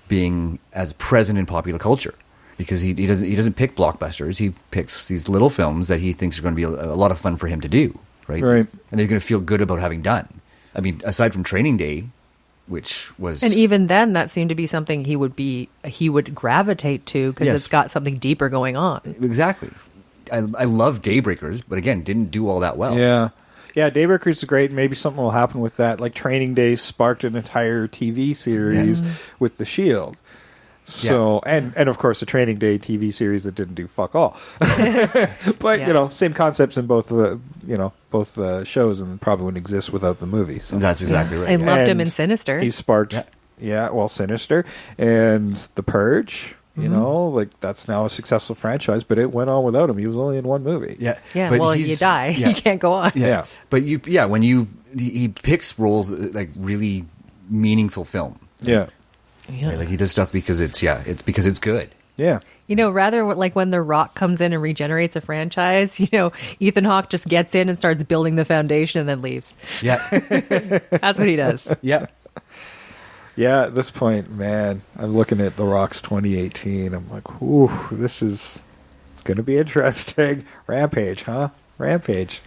being as present in popular culture. Because he doesn't pick blockbusters. He picks these little films that he thinks are going to be a lot of fun for him to do, right? Right. And they're going to feel good about having done. I mean, aside from Training Day, which was, and even then, that seemed to be something he would gravitate to because it's got something deeper going on. Exactly. I love Daybreakers, but again, didn't do all that well. Yeah. Yeah, Daybreakers is great. Maybe something will happen with that. Like Training Day sparked an entire TV series with The Shield. So and of course the Training Day TV series that didn't do fuck all, but same concepts in both shows and probably wouldn't exist without the movies. So. That's exactly right. I loved him in Sinister. He sparked, Sinister and The Purge. You know, like that's now a successful franchise, but it went on without him. He was only in one movie. Yeah. But well, you die, you can't go on. Yeah. But when he picks roles like really meaningful film. Yeah. Yeah. Right? Like he does stuff because it's because it's good. Yeah. Rather like when The Rock comes in and regenerates a franchise, Ethan Hawke just gets in and starts building the foundation and then leaves. Yeah. That's what he does. Yeah. Yeah, at this point, man, I'm looking at The Rock's 2018. I'm like, ooh, it's going to be interesting. Rampage, huh? Rampage.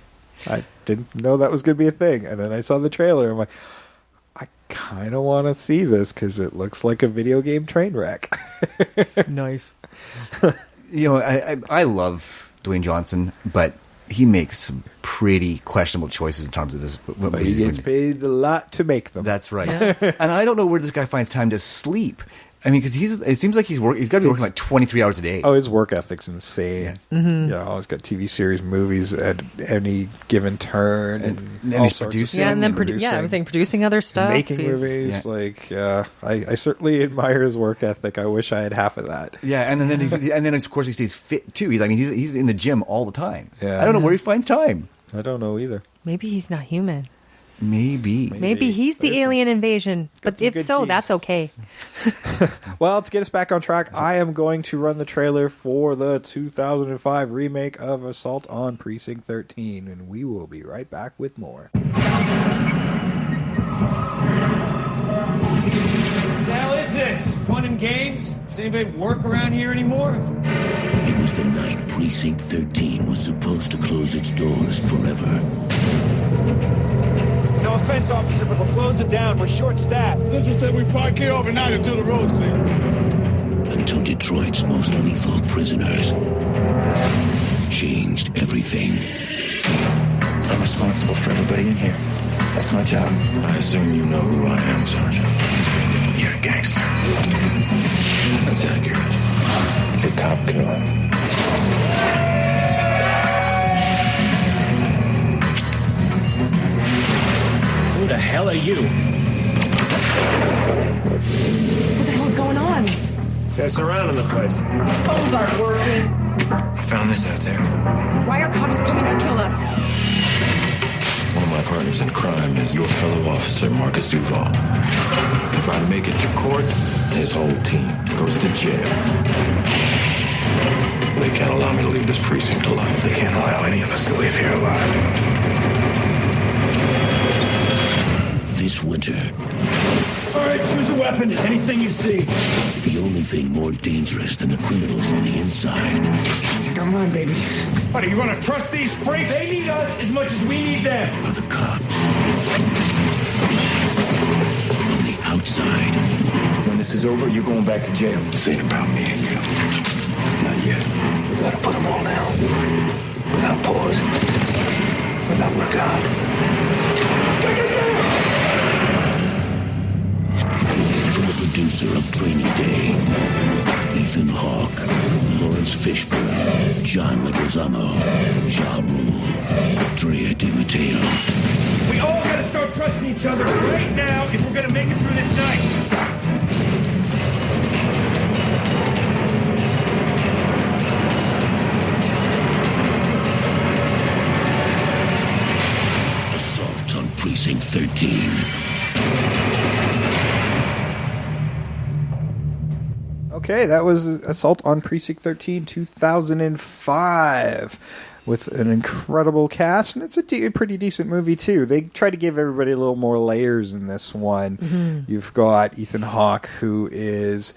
I didn't know that was going to be a thing. And then I saw the trailer. I'm like, I kind of want to see this because it looks like a video game train wreck. Nice. I love Dwayne Johnson, but he makes some pretty questionable choices in terms of his. But he gets paid a lot to make them. That's right. Yeah. And I don't know where this guy finds time to sleep. I mean, because it seems like he's got to be working like 23 hours a day. Oh, his work ethic's insane. Yeah. Mm-hmm. He's got TV series, movies at any given turn, and he's producing. Yeah, and then I was saying producing other stuff, making movies. Yeah. I certainly admire his work ethic. I wish I had half of that. Yeah, and then of course he stays fit too. He's in the gym all the time. Yeah. I don't know where he finds time. I don't know either. Maybe he's not human. Maybe he's the alien invasion, but if so, that's okay. Well, to get us back on track, I am going to run the trailer for the 2005 remake of Assault on Precinct 13, and we will be right back with more. What the hell is this? Fun and games? Does anybody work around here anymore? It was the night Precinct 13 was supposed to close its doors forever. No offense, officer, but we'll close it down. We're short-staffed. Central said we park here overnight until the road's clear. Until Detroit's most lethal prisoners changed everything. I'm responsible for everybody in here. That's my job. I assume you know who I am, Sergeant. You're a gangster. That's accurate. He's a cop killer. Who the hell are you? What the hell's going on? They're surrounding the place. Phones aren't working. I found this out there. Why are cops coming to kill us? One of my partners in crime is your fellow officer, Marcus Duval. If I make it to court, his whole team goes to jail. They can't allow me to leave this precinct alive. They can't allow any of us to live here alive. This winter, All right, choose a weapon. Anything you see. the only thing more dangerous than the criminals on the inside Come on, baby. What, are you going to trust these freaks? They need us as much as we need them. are the cops. On the outside, When this is over, you're going back to jail. This ain't about me and you. Not yet. We gotta put them all down. Without pause. Without regard. from the producer of Training Day, Ethan Hawke, Lawrence Fishburne, John Leguizamo, Ja Rule, Drea De Matteo. We all got to start trusting each other right now if we're going to make it through this night. Assault on Precinct 13. Okay, that was Assault on Precinct 13, 2005, with an incredible cast, and it's a pretty decent movie, too. They try to give everybody a little more layers in this one. Mm-hmm. You've got Ethan Hawke, who is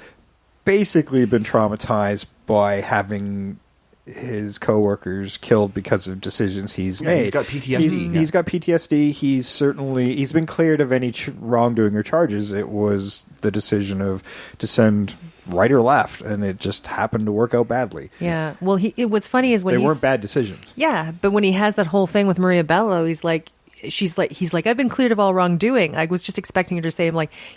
basically been traumatized by having his coworkers killed because of decisions he's made. He's got PTSD. He's got PTSD. He's been cleared of any wrongdoing or charges. It was the decision to send right or left, and it just happened to work out badly. Yeah. Well, what's funny is when they weren't bad decisions. Yeah, but when he has that whole thing with Maria Bello, he's like, I've been cleared of all wrongdoing. I was just expecting her to say,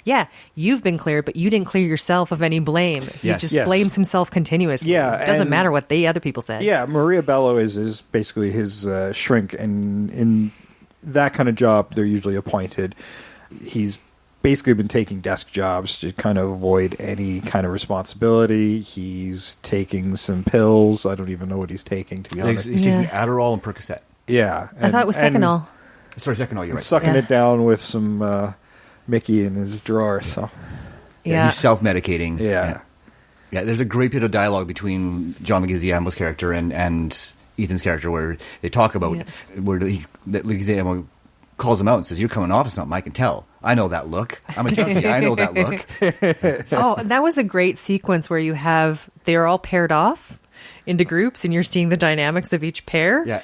yeah, you've been cleared, but you didn't clear yourself of any blame. He just blames himself continuously. Yeah, it doesn't matter what the other people said. Yeah, Maria Bello is basically his shrink, and in that kind of job, they're usually appointed. He's basically been taking desk jobs to kind of avoid any kind of responsibility. He's taking some pills. I don't even know what he's taking, to be honest. He's taking Adderall and Percocet. Yeah. I thought it was Seconal. Sorry, Seconal, you're right. Sucking it down with some Mickey in his drawer. So Yeah. He's self-medicating. Yeah. Yeah, there's a great bit of dialogue between John Leguizamo's character and Ethan's character where they talk about where Leguizamo calls him out and says, "You're coming off of something, I can tell. I know that look. I'm a junkie. I know that look." Oh, that was a great sequence where they're all paired off into groups and you're seeing the dynamics of each pair. Yeah.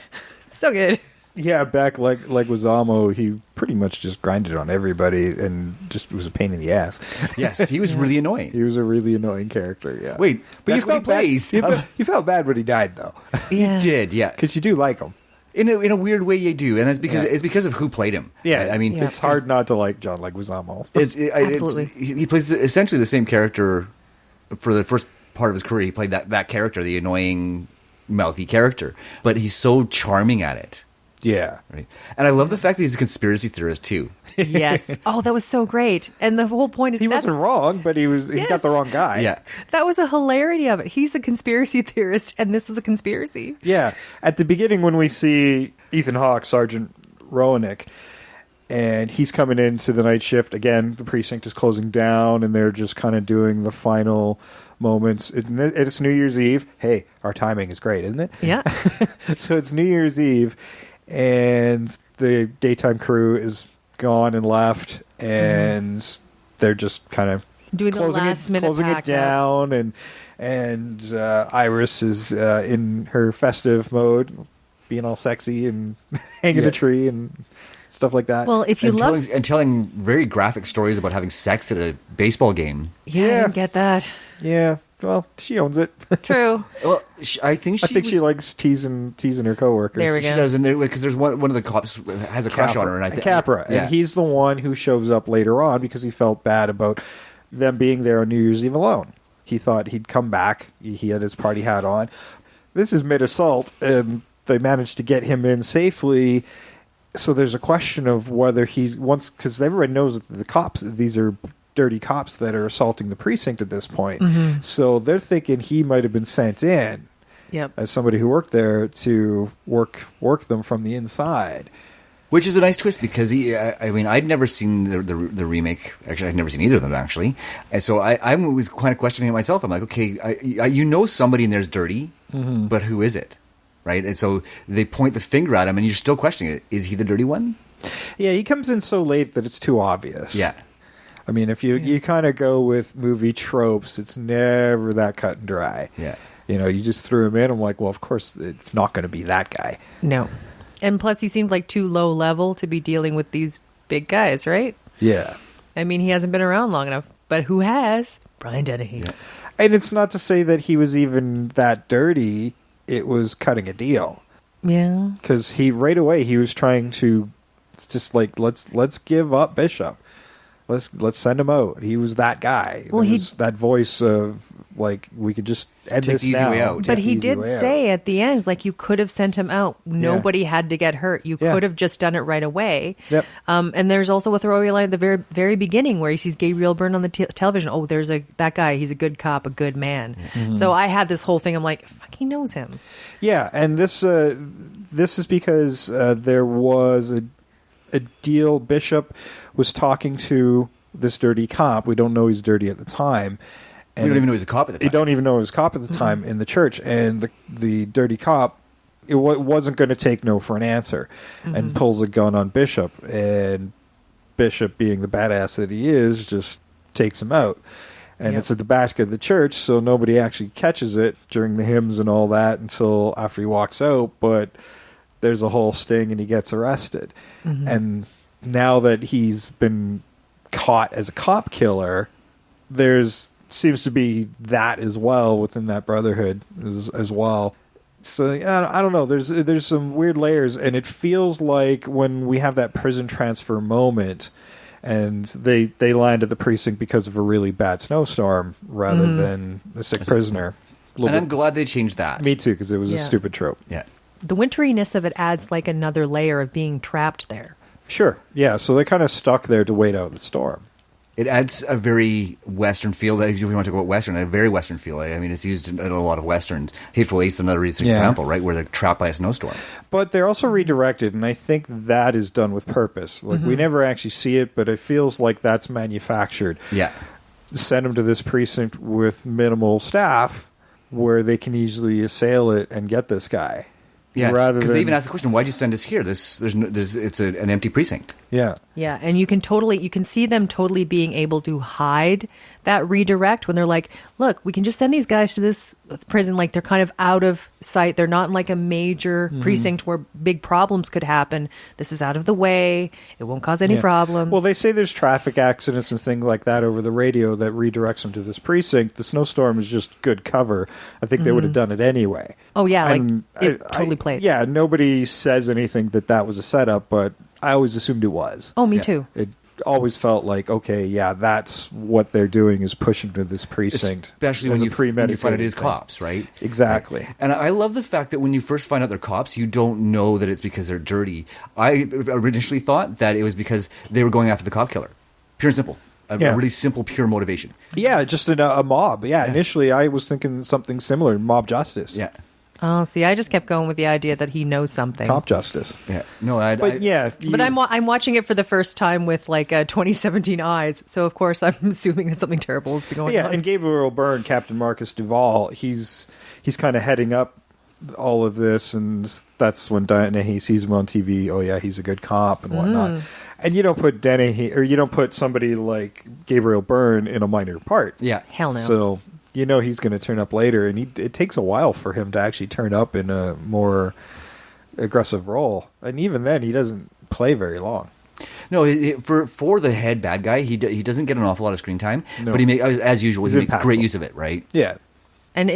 So good. Yeah, back like Leguizamo, he pretty much just grinded on everybody and just was a pain in the ass. Yes, he was really annoying. He was a really annoying character, yeah. Wait, but that's what he plays. You felt bad when he died, though. Yeah. You did, yeah. Because you do like him. In a weird way, you do, and it's because of who played him. Yeah, I mean, it's hard not to like John Leguizamo. Absolutely. He plays essentially the same character for the first part of his career. He played that character, the annoying, mouthy character, but he's so charming at it. Yeah. Right. And I love the fact that he's a conspiracy theorist too. Yes. Oh, that was so great. And the whole point is he wasn't wrong, but he got the wrong guy. Yeah. That was a hilarity of it. He's a conspiracy theorist and this is a conspiracy. Yeah. At the beginning when we see Ethan Hawke, Sergeant Roanoke, and he's coming into the night shift, again, the precinct is closing down and they're just kind of doing the final moments. It's New Year's Eve. Hey, our timing is great, isn't it? Yeah. So it's New Year's Eve and the daytime crew is gone and left, and they're just kind of doing the last minute closing it down, and Iris is in her festive mode, being all sexy and hanging a tree and stuff like that. Well, if you telling very graphic stories about having sex at a baseball game. Yeah, I didn't get that. Yeah. well, she owns it. True. Well, I think she likes teasing her coworkers. There we go. She does, because there's one of the cops has a crush on her, and I think Capra, yeah. and he's the one who shows up later on because he felt bad about them being there on New Year's Eve alone. He thought he'd come back. He had his party hat on. This is mid-assault, and they managed to get him in safely. So there's a question of whether because everybody knows that the cops, these are dirty cops that are assaulting the precinct at this point. Mm-hmm. So they're thinking he might have been sent in as somebody who worked there to work them from the inside. Which is a nice twist because I'd never seen the remake. Actually, I'd never seen either of them, actually. And so I was kind of questioning it myself. I'm like, okay, somebody in there's dirty, but who is it? Right? And so they point the finger at him, and you're still questioning it. Is he the dirty one? Yeah, he comes in so late that it's too obvious. Yeah. I mean, if you kind of go with movie tropes, it's never that cut and dry. Yeah. You just threw him in. I'm like, well, of course, it's not going to be that guy. No. And plus, he seemed like too low level to be dealing with these big guys, right? Yeah. I mean, he hasn't been around long enough, but who has? Brian Dennehy. Yeah. And it's not to say that he was even that dirty. It was cutting a deal. Yeah. Because right away he was trying to just like let's give up Bishop. Let's send him out. He was that guy. Well, he was that voice of like we could just end Take this the easy now. way out. But he Easy did way say out. at the end, like, you could have sent him out. Nobody had to get hurt. You could have just done it right away. Yep. And there's also a throwaway line at the very, very beginning where he sees Gabriel Byrne on the television. Oh, there's that guy. He's a good cop, a good man. Mm-hmm. So I had this whole thing. I'm like, fuck, he knows him. Yeah, and this is because there was a deal. Bishop was talking to this dirty cop. We don't know he's dirty at the time. We don't even know he's a cop at the time. You don't even know he was a cop at the time in the church. And the dirty cop wasn't going to take no for an answer and pulls a gun on Bishop. And Bishop, being the badass that he is, just takes him out. And it's at the back of the church, so nobody actually catches it during the hymns and all that until after he walks out. But there's a whole sting and he gets arrested. And now that he's been caught as a cop killer, seems to be that as well within that brotherhood as well. So I don't know. There's some weird layers, and it feels like when we have that prison transfer moment, and they land at the precinct because of a really bad snowstorm rather than a sick prisoner. And I'm glad they changed that. Me too, because it was a stupid trope. Yeah. The winteriness of it adds like another layer of being trapped there. Sure. Yeah. So they kind of stuck there to wait out the storm. It adds a very Western feel. If you want to go about Western, a very Western feel. I mean, it's used in a lot of Westerns. Hateful Eight's another recent example, right, where they're trapped by a snowstorm. But they're also redirected, and I think that is done with purpose. Like, we never actually see it, but it feels like that's manufactured. Yeah. Send them to this precinct with minimal staff where they can easily assail it and get this guy. Yeah, rather because than they even asked the question, "Why'd you send us here? It's an empty precinct." Yeah, yeah, and you can see them totally being able to hide that redirect when they're like, "Look, we can just send these guys to this prison. Like they're kind of out of sight. They're not in like a major precinct where big problems could happen. This is out of the way. It won't cause any problems." Well, they say there's traffic accidents and things like that over the radio that redirects them to this precinct. The snowstorm is just good cover. I think they would have done it anyway. Oh yeah, And like it totally plays. Yeah, nobody says anything that was a setup, but I always assumed it was. Oh, me too. It always felt like, okay, yeah, that's what they're doing is pushing to this precinct. Especially when you find it is cops, right? Exactly. Right. And I love the fact that when you first find out they're cops, you don't know that it's because they're dirty. I originally thought that it was because they were going after the cop killer. Pure and simple. A really simple, pure motivation. Yeah, just a mob. Yeah, initially I was thinking something similar, mob justice. Yeah. Oh, see, I just kept going with the idea that he knows something. Cop justice. Yeah. No, but I'm watching it for the first time with like 2017 eyes, so of course I'm assuming that something terrible is going on. Yeah, and Gabriel Byrne, Captain Marcus Duvall, he's kind of heading up all of this, and that's when Dennehy sees him on TV. Oh yeah, he's a good cop and whatnot. And you don't put Dennehy, or you don't put somebody like Gabriel Byrne in a minor part. Yeah, hell no. So you know he's going to turn up later, and it takes a while for him to actually turn up in a more aggressive role. And even then, he doesn't play very long. No, for the head bad guy, he doesn't get an awful lot of screen time, but he makes, as usual, he makes great use of it, right? Yeah. And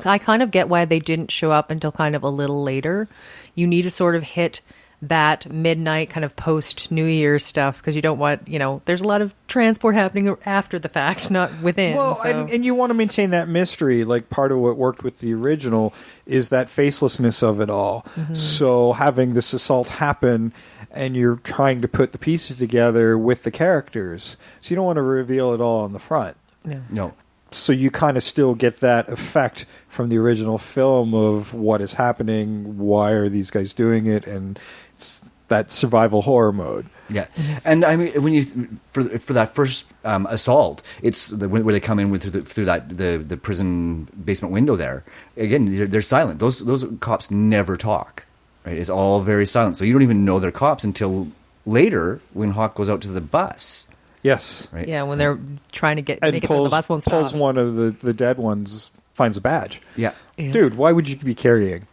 I kind of get why they didn't show up until kind of a little later. You need to sort of hit that midnight kind of post New Year's stuff because you don't want, there's a lot of transport happening after the fact, not within. Well, so. and you want to maintain that mystery. Like part of what worked with the original is that facelessness of it all. Mm-hmm. So having this assault happen and you're trying to put the pieces together with the characters. So you don't want to reveal it all on the front. Yeah. No. So you kind of still get that effect from the original film of what is happening, why are these guys doing it, and it's that survival horror mode. Yeah, and I mean when you for that first assault, it's where they come in through the prison basement window there. Again, they're silent. Those cops never talk. Right, it's all very silent. So you don't even know they're cops until later when Hawk goes out to the bus. Yes. Right. Yeah, when they're trying to make it so the bus won't stop. Pulls one of the dead ones, finds a badge. Yeah. Dude, why would you be carrying?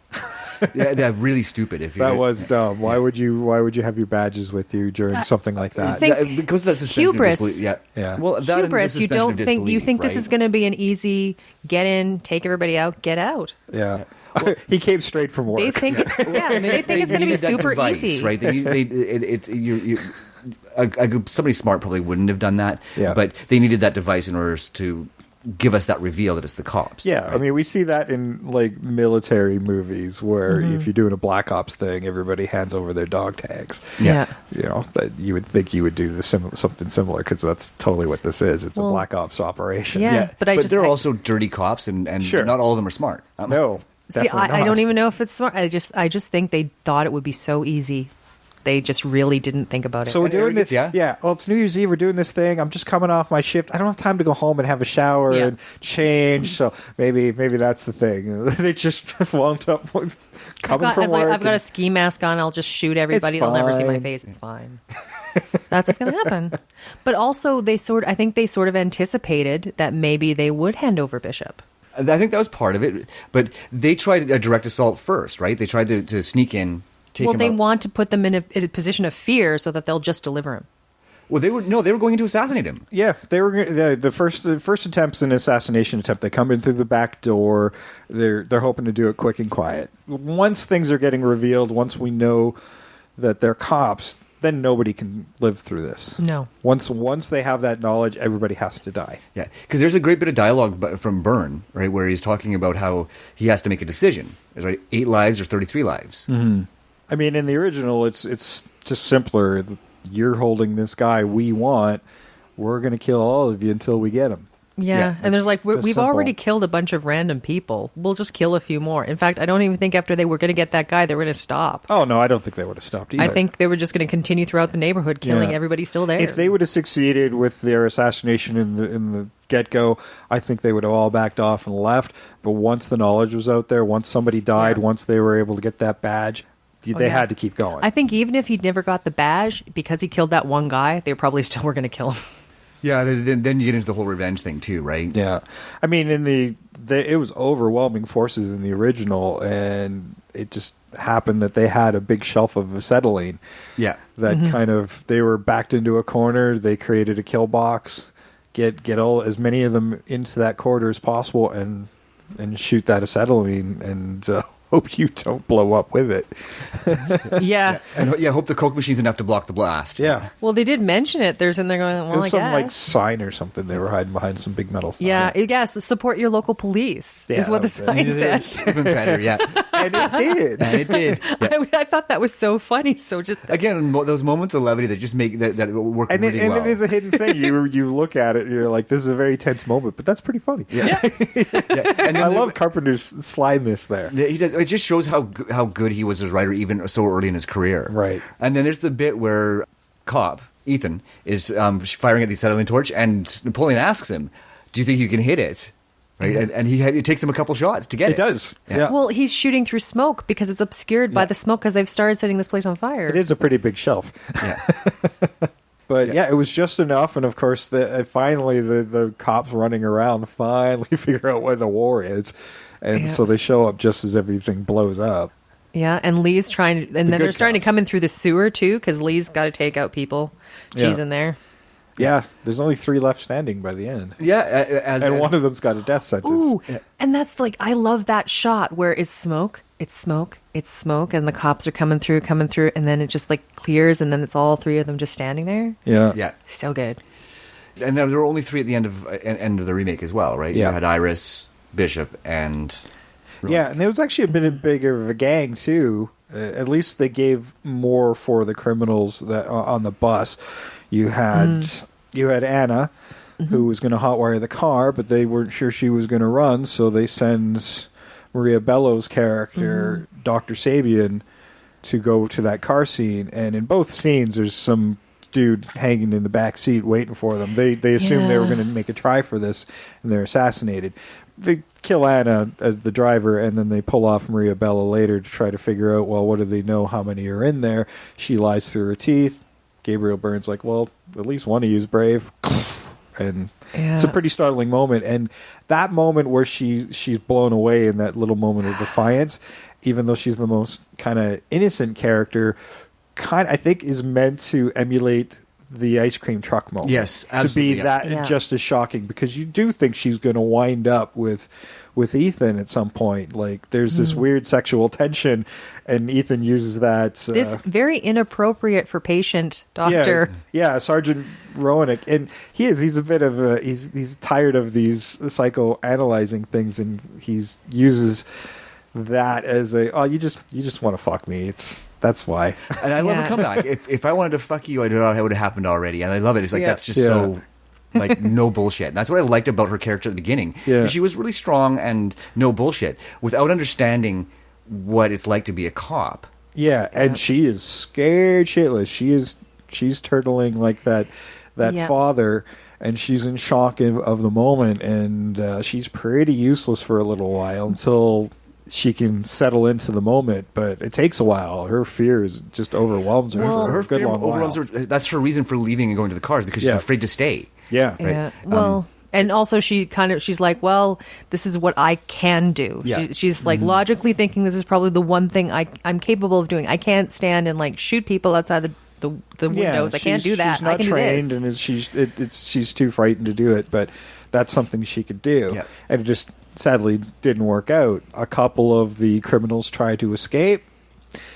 Yeah, that's really stupid. That was dumb. Why would you have your badges with you during something like that? Because that's suspension hubris. of disbelief. Yeah. Well, hubris. You don't think this is going to be an easy get in, take everybody out, get out. Yeah. Well, he came straight from work. They think, they think it's going to be super device, easy, right? Somebody smart probably wouldn't have done that, but they needed that device in order to give us that reveal that it's the cops. Yeah, right? I mean, we see that in like military movies where if you're doing a Black Ops thing, everybody hands over their dog tags. Yeah. That you would think you would do something similar because that's totally what this is. It's a Black Ops operation. Yeah, but they're also dirty cops, and sure. Not all of them are smart. No. See, I don't even know if it's smart. I just think they thought it would be so easy. They just really didn't think about it. So we're doing this. Yeah. Well, it's New Year's Eve. We're doing this thing. I'm just coming off my shift. I don't have time to go home and have a shower and change. So maybe that's the thing. They just wound up coming from work. I've got a ski mask on. I'll just shoot everybody. They'll never see my face. It's fine. That's what's going to happen. But also, I think they sort of anticipated that maybe they would hand over Bishop. I think that was part of it, but they tried a direct assault first, right? They tried to sneak in, take him out. Want to put them in a position of fear so that they'll just deliver him. Well, they were going in to assassinate him. Yeah, they were the first attempt's an assassination attempt. They come in through the back door. They're hoping to do it quick and quiet. Once things are getting revealed, once we know that they're cops, then nobody can live through this. No. Once they have that knowledge, everybody has to die. Yeah, because there's a great bit of dialogue from Byrne, right, where he's talking about how he has to make a decision. Right, 8 lives or 33 lives. Mm-hmm. I mean, in the original, it's just simpler. You're holding this guy we want. We're going to kill all of you until we get him. Yeah, and there's like, we've simple. already killed a bunch of random people. We'll just kill a few more. In fact, I don't even think after they were going to get that guy, they were going to stop. Oh, no, I don't think they would have stopped either. I think they were just going to continue throughout the neighborhood, killing everybody still there. If they would have succeeded with their assassination in the get-go, I think they would have all backed off and left. But once the knowledge was out there, once somebody died, once they were able to get that badge, they had to keep going. I think even if he'd never got the badge, because he killed that one guy, they probably still were going to kill him. Yeah, then you get into the whole revenge thing too, right? Yeah. I mean, it was overwhelming forces in the original, and it just happened that they had a big shelf of acetylene. Yeah. That kind of, they were backed into a corner, they created a kill box, get as many of them into that corridor as possible, and shoot that acetylene, and hope you don't blow up with it. Yeah. And hope the Coke machine's enough to block the blast. Yeah. Well, they did mention it. There's in there going, well, it was some guess. like sign or something. They were hiding behind some big metal sign. Yeah, yes, support your local police is what the sign said. Even better, yeah. And it did. Yeah. I thought that was so funny. So just again, those moments of levity that just make that work really well. And it is a hidden thing. You look at it, and you're like, this is a very tense moment, but that's pretty funny. Yeah. And I love Carpenter's slidiness there. Yeah, he does. It just shows how good he was as a writer, even so early in his career. Right. And then there's the bit where cop Ethan is firing at the acetylene torch, and Napoleon asks him, "Do you think you can hit it?" Right, and he takes him a couple shots to get it. It does. Yeah. Well, he's shooting through smoke because it's obscured by the smoke because they've started setting this place on fire. It is a pretty big shelf. Yeah. But it was just enough, and of course, finally the cops running around finally figure out where the war is, and so they show up just as everything blows up. Yeah, and Lee's trying to, and then they're starting to come in through the sewer too because Lee's got to take out people. She's in there. Yeah, there's only 3 left standing by the end. Yeah, and one of them's got a death sentence. Ooh, and that's like, I love that shot where it's smoke, and the cops are coming through, and then it just like clears, and then it's all 3 of them just standing there. Yeah. So good. And there were only 3 at the end of the remake as well, right? Yeah. You had Iris, Bishop, and... Yeah, and it was actually a bit bigger of a gang, too. At least they gave more for the criminals that on the bus. You had Anna, who was going to hotwire the car, but they weren't sure she was going to run, so they send Maria Bello's character, Dr. Sabian, to go to that car scene. And in both scenes, there's some dude hanging in the back seat waiting for them. They assumed they were going to make a try for this, and they're assassinated. They kill Anna as the driver, and then they pull off Maria Bello later to try to figure out, well, what do they know, how many are in there? She lies through her teeth. Gabriel Byrne's like, well, at least one of you's brave. And it's a pretty startling moment. And that moment where she's blown away in that little moment of defiance, even though she's the most kind of innocent character, I think is meant to emulate the ice cream truck moment. Yes, To absolutely. be that just as shocking, because you do think she's going to wind up with Ethan at some point. Like, there's this weird sexual tension, and Ethan uses that. This very inappropriate for patient doctor. Yeah, Sergeant Roanoke, and he's a bit of he's tired of these psychoanalyzing things, and he uses that as you just want to fuck me. That's why. And I love the comeback. If I wanted to fuck you, I know it would have happened already. And I love it. It's like, that's just so, like, no bullshit. And that's what I liked about her character at the beginning. Yeah. She was really strong and no bullshit without understanding what it's like to be a cop. Yeah, and she is scared shitless. She's turtling like that father, and she's in shock of the moment, and she's pretty useless for a little while until she can settle into the moment, but it takes a while. Her fears just overwhelms her for a good long while. That's her reason for leaving and going to the cars, because she's afraid to stay. Yeah. Right? Well, and also she's like, well, this is what I can do. Yeah. She's like logically thinking this is probably the one thing I'm capable of doing. I can't stand and like shoot people outside the windows. I can't do that. She's not I can trained, do this. and she's too frightened to do it, but that's something she could do. Yeah. And it just sadly didn't work out. A couple of the criminals try to escape.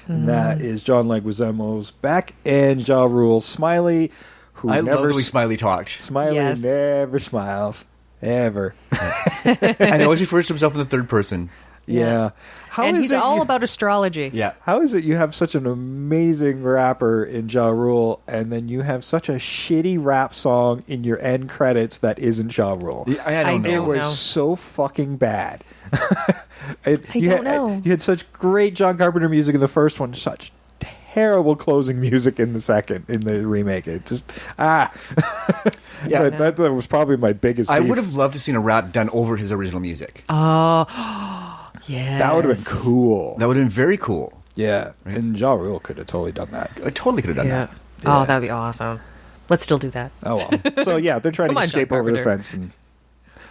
And that is John Leguizamo's Beck and Ja Rule's Smiley, who I never love the way Smiley talked. Smiley never smiles. Ever. And he always refers to himself in the third person. Yeah. And he's all about astrology. Yeah. How is it you have such an amazing rapper in Ja Rule, and then you have such a shitty rap song in your end credits that isn't Ja Rule? I don't know. It was so fucking bad. I don't know. You had such great John Carpenter music in the first one, such terrible closing music in the second, in the remake. It just, Yeah. But that was probably my biggest I beef. would have loved to seen a rap done over his original music. Yeah, That would have been cool. That would have been very cool. Yeah, and Ja Rule could have totally done that. I totally could have done that. Oh, that would be awesome. Let's still do that. Oh well. So yeah, they're trying Come to on, escape John over the Carpenter. fence, and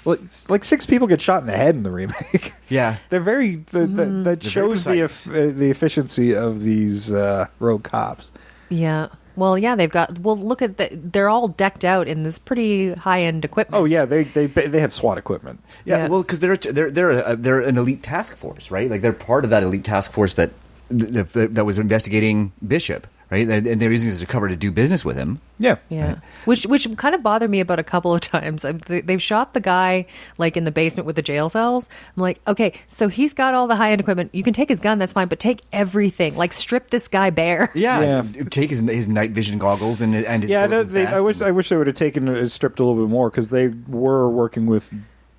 well, it's like 6 people get shot in the head in the remake. Yeah. They're very that They're shows very the efficiency of these rogue cops. Yeah. Well, yeah, they've got. Well, look at they're all decked out in this pretty high-end equipment. Oh yeah, they have SWAT equipment. Yeah, well, because they're an elite task force, right? Like they're part of that elite task force that was investigating Bishop, right? And they're using this as a cover to do business with him. Yeah, Yeah, which kind of bothered me about a couple of times. They've shot the guy like in the basement with the jail cells. I'm like, okay, so he's got all the high end equipment. You can take his gun, that's fine, but take everything. Like strip this guy bare. Yeah. Take his night vision goggles and his bulletproof vest. I wish they would have stripped a little bit more, because they were working with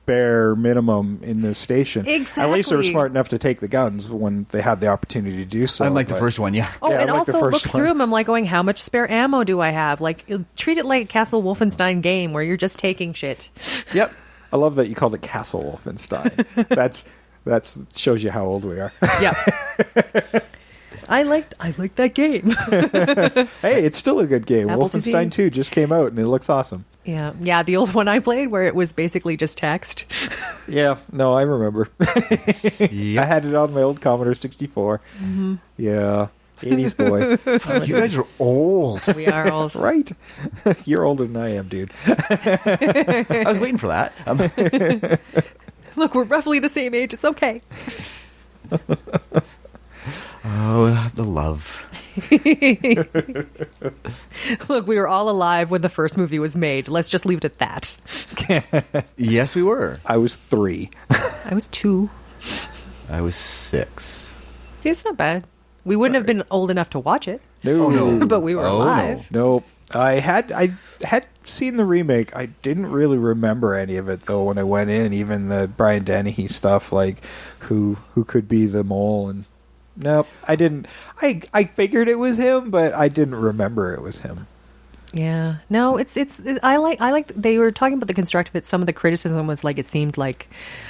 bare minimum in this station. Exactly. At least they were smart enough to take the guns when they had the opportunity to do so. Unlike the first one, yeah. Oh, Yeah, and like the also first look one. through them. I'm like going, how much spare ammo do I have? Like, treat it like a Castle Wolfenstein game where you're just taking shit. Yep. I love that you called it Castle Wolfenstein. That's shows you how old we are. Yeah. I liked that game. Hey, it's still a good game. Apple Wolfenstein IIc. 2 just came out and it looks awesome. Yeah, the old one I played where it was basically just text. Yeah, I remember. Yep. I had it on my old Commodore 64. Mm-hmm. Yeah. 80s boy. Fuck, you guys are old. We are old. Right? You're older than I am, dude. I was waiting for that. Look, we're roughly the same age. It's okay. Oh, the love. Look, we were all alive when the first movie was made. Let's just leave it at that. Yes, we were. I was 3. I was 2. I was 6. See, it's not bad. We wouldn't have been old enough to watch it. No. But we were alive. No. I had seen the remake. I didn't really remember any of it, though, when I went in. Even the Brian Dennehy stuff, like who could be the mole. And nope, I didn't. I figured it was him, but I didn't remember it was him. Yeah. No, it's I like they were talking about the construct of it. Some of the criticism was like it seemed like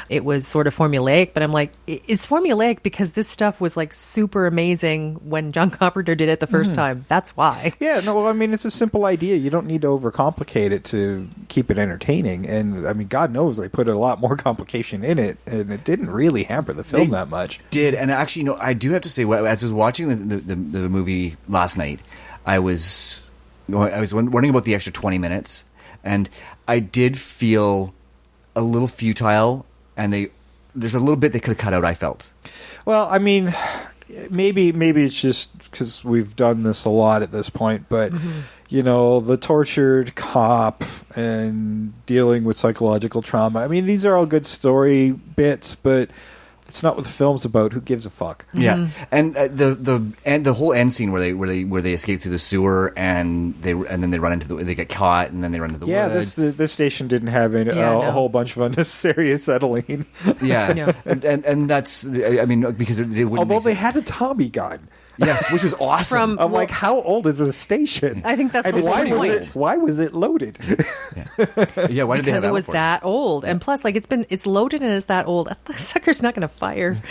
it was sort of formulaic, but I'm like, it's formulaic because this stuff was like super amazing when John Carpenter did it the first time. That's why. Yeah, no, I mean, it's a simple idea. You don't need to overcomplicate it to keep it entertaining. And I mean, God knows they put a lot more complication in it, and it didn't really hamper the film that much. Did, and actually, you know, I do have to say, as I was watching the movie last night, I was wondering about the extra 20 minutes, and I did feel a little futile, and there's a little bit they could have cut out, I felt. Well, I mean, maybe it's just because we've done this a lot at this point, but, you know, the tortured cop and dealing with psychological trauma, I mean, these are all good story bits, but it's not what the film's about. Who gives a fuck? Yeah, and the whole end scene where they escape through the sewer and then they run into they get caught and then they run into the woods. This station didn't have a whole bunch of unnecessary acetylene. Yeah, and that's, I mean, because it wouldn't. Although they had a Tommy gun. Yes, which was awesome. I'm like, how old is this station? I think that's the point. Why was it loaded? Yeah, why did they have that? Because it was that old, and plus, like, it's loaded and it's that old. The sucker's not going to fire.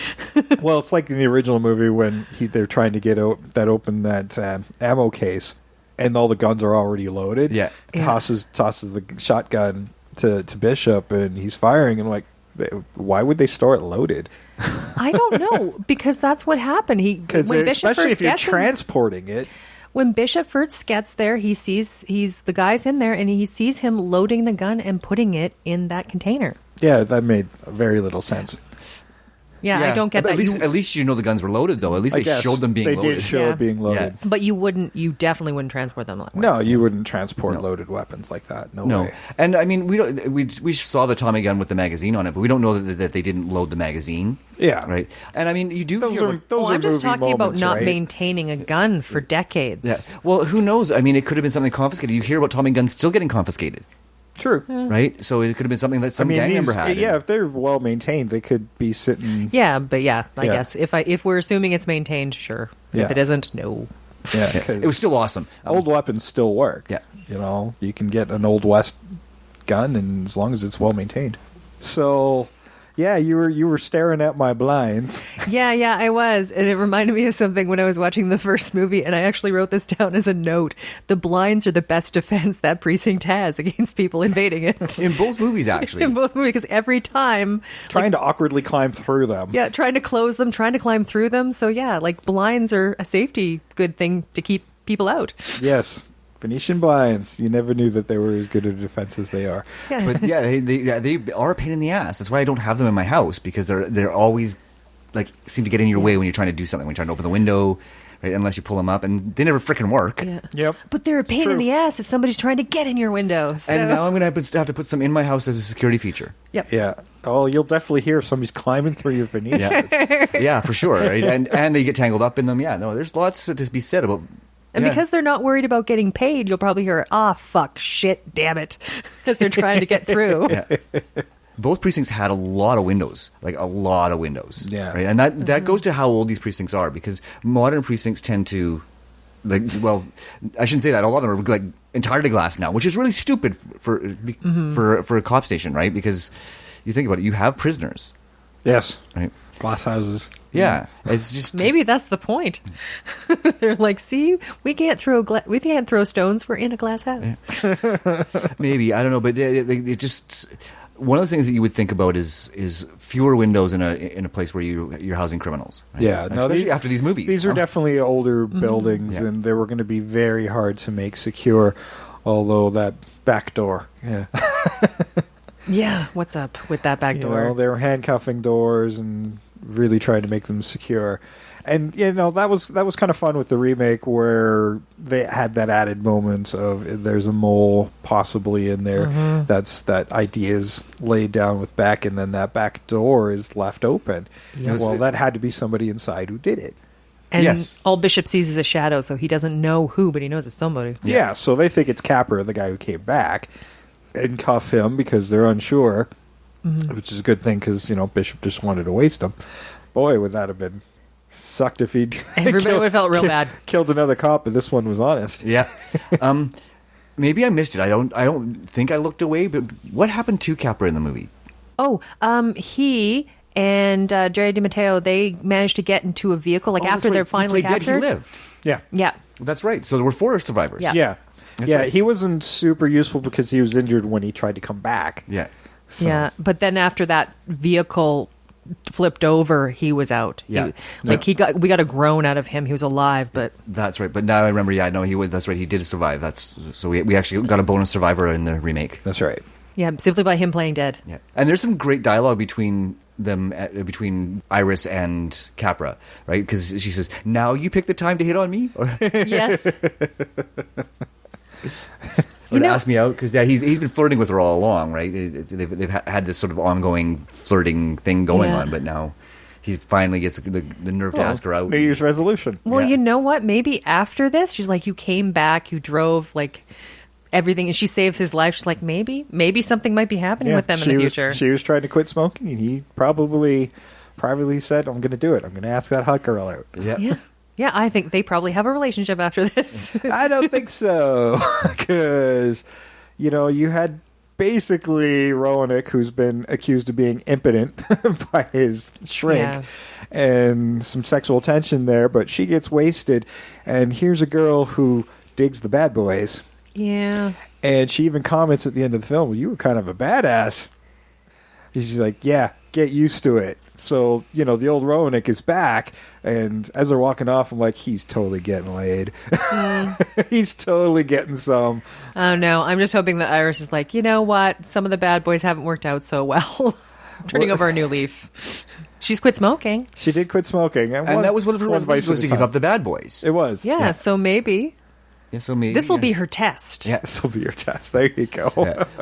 Well, it's like in the original movie when they're trying to get open that ammo case, and all the guns are already loaded. Yeah. Tosses the shotgun to Bishop, and he's firing, and like, why would they store it loaded? I don't know, because that's what happened. Especially if you're transporting it. When Bishop first gets there, he's the guy's in there, and he sees him loading the gun and putting it in that container. Yeah, that made very little sense. Yeah, I don't get that. At least you know the guns were loaded, though. At least they showed them being loaded. They did show it being loaded. But you definitely wouldn't transport them that way. No, you wouldn't transport loaded weapons like that. No way. And I mean, we saw the Tommy gun with the magazine on it, but we don't know that they didn't load the magazine. Yeah. Right. And I mean, you do I'm just talking about not right? maintaining a gun for decades. Yeah. Well, who knows? I mean, it could have been something confiscated. You hear about Tommy guns still getting confiscated. True. Right? So it could have been something that some gang member had. Yeah, if they're well maintained, they could be sitting. Yeah, but I guess if we're assuming it's maintained, sure. Yeah. If it isn't, no. Yeah, it was still awesome. Old weapons still work. Yeah. You know, you can get an Old West gun, and as long as it's well maintained. So, yeah, you were staring at my blinds. Yeah, I was. And it reminded me of something when I was watching the first movie, and I actually wrote this down as a note. The blinds are the best defense that Precinct has against people invading it. In both movies, actually. In both movies, because every time... Trying to awkwardly climb through them. Yeah, trying to close them, trying to climb through them. So, yeah, like blinds are a safety good thing to keep people out. Yes. Venetian blinds. You never knew that they were as good a defense as they are. Yeah. But yeah, they are a pain in the ass. That's why I don't have them in my house, because they're always like seem to get in your way when you're trying to do something. When you're trying to open the window, right? Unless you pull them up, and they never freaking work. Yeah. Yep. But they're a pain in the ass if somebody's trying to get in your window. So. And now I'm going to have to put some in my house as a security feature. Yep. Yeah. Oh, you'll definitely hear if somebody's climbing through your Venetian. Yeah, for sure. Right? And they get tangled up in them. Yeah. No, there's lots to be said about. And because they're not worried about getting paid, you'll probably hear, fuck, shit, damn it, as they're trying to get through. Yeah. Both precincts had a lot of windows, like a lot of windows. Yeah. Right? And that goes to how old these precincts are, because modern precincts tend to, like, well, I shouldn't say that. A lot of them are like entirely glass now, which is really stupid for a cop station, right? Because you think about it, you have prisoners. Yes. Right. Glass houses. Yeah, it's just maybe that's the point. They're like, see, we can't throw stones. We're in a glass house. Maybe, I don't know, but it just one of the things that you would think about is fewer windows in a place where you're housing criminals. Right? Yeah, especially after these movies. These are definitely older buildings, and they were going to be very hard to make secure. Although that back door, Yeah, what's up with that back door? You know, they were handcuffing doors and really trying to make them secure. And that was kind of fun with the remake, where they had that added moment of there's a mole possibly in there. That idea is laid down with Beck, and then that back door is left open. Yes. Well, that had to be somebody inside who did it. And all Bishop sees is a shadow, so he doesn't know who, but he knows it's somebody. Yeah, so they think it's Capra, the guy who came back, and cuff him because they're unsure, which is a good thing because, Bishop just wanted to waste him. Boy, would that have been sucked if he'd... Everybody would have felt real bad. Killed another cop, but this one was honest. Yeah. Maybe I missed it. I don't think I looked away, but what happened to Capra in the movie? Oh, he... and Jerry DiMatteo, they managed to get into a vehicle after they're finally captured. He lived. Yeah. Yeah. That's right. So there were 4 survivors. Yeah. Right. He wasn't super useful because he was injured when he tried to come back. Yeah. So. Yeah, but then after that vehicle flipped over, he was out. Yeah. We got a groan out of him. He was alive, but... That's right. But now I remember, that's right. He did survive. So we actually got a bonus survivor in the remake. That's right. Yeah, simply by him playing dead. Yeah. And there's some great dialogue between between Iris and Capra, right? Because she says, "Now you pick the time to hit on me." Yes. Ask me out because he's been flirting with her all along, right? They've had this sort of ongoing flirting thing going on, but now he finally gets the nerve to ask her out. New Year's resolution. Well, you know what? Maybe after this, she's like, "You came back, you drove everything," and she saves his life. She's like, maybe something might be happening with them in the future. She was trying to quit smoking, and he probably privately said, "I'm going to do it. I'm going to ask that hot girl out." Yeah, I think they probably have a relationship after this. I don't think so, because you had basically Roanoke, who's been accused of being impotent by his shrink, and some sexual tension there, but she gets wasted, and here's a girl who digs the bad boys. Yeah. And she even comments at the end of the film, "Well, you were kind of a badass." She's like, "Yeah, get used to it." So, the old Roanoke is back, and as they're walking off, I'm like, he's totally getting laid. He's totally getting some. Oh, no. I'm just hoping that Iris is like, you know what? Some of the bad boys haven't worked out so well. I'm turning over a new leaf. She's quit smoking. She did quit smoking. And that was one of her resolutions, was to give up the bad boys. It was. Yeah. So maybe... Yeah, so maybe, this will be her test. Yeah, this will be your test. There you go.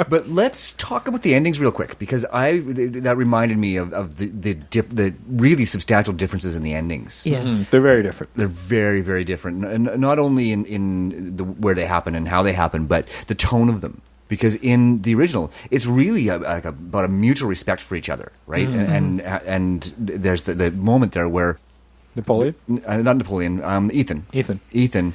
But let's talk about the endings real quick, because that reminded me of the really substantial differences in the endings. Yes, they're very different. They're very, very different, and not only in where they happen and how they happen, but the tone of them. Because in the original, it's really about a mutual respect for each other, right? And there's the moment there where Napoleon, not Napoleon, Ethan.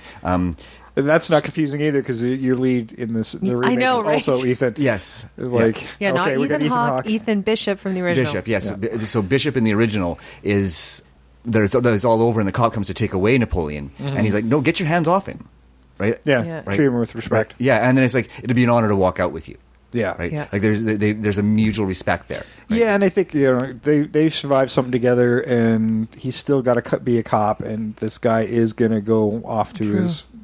That's not confusing either, because your lead in the remake I know, is right? also Ethan. Yes. Not Ethan Hawke, Ethan Bishop from the original. Bishop, yes. Yeah. So Bishop in the original is there's all over, and the cop comes to take away Napoleon, and he's like, "No, get your hands off him." Right? Yeah. Treat him with respect. Right? Yeah, and then it's like, it'd be an honor to walk out with you. Yeah. Right? Yeah. Like there's a mutual respect there. Right? Yeah, and I think they survived something together, and he's still got to be a cop, and this guy is going to go off to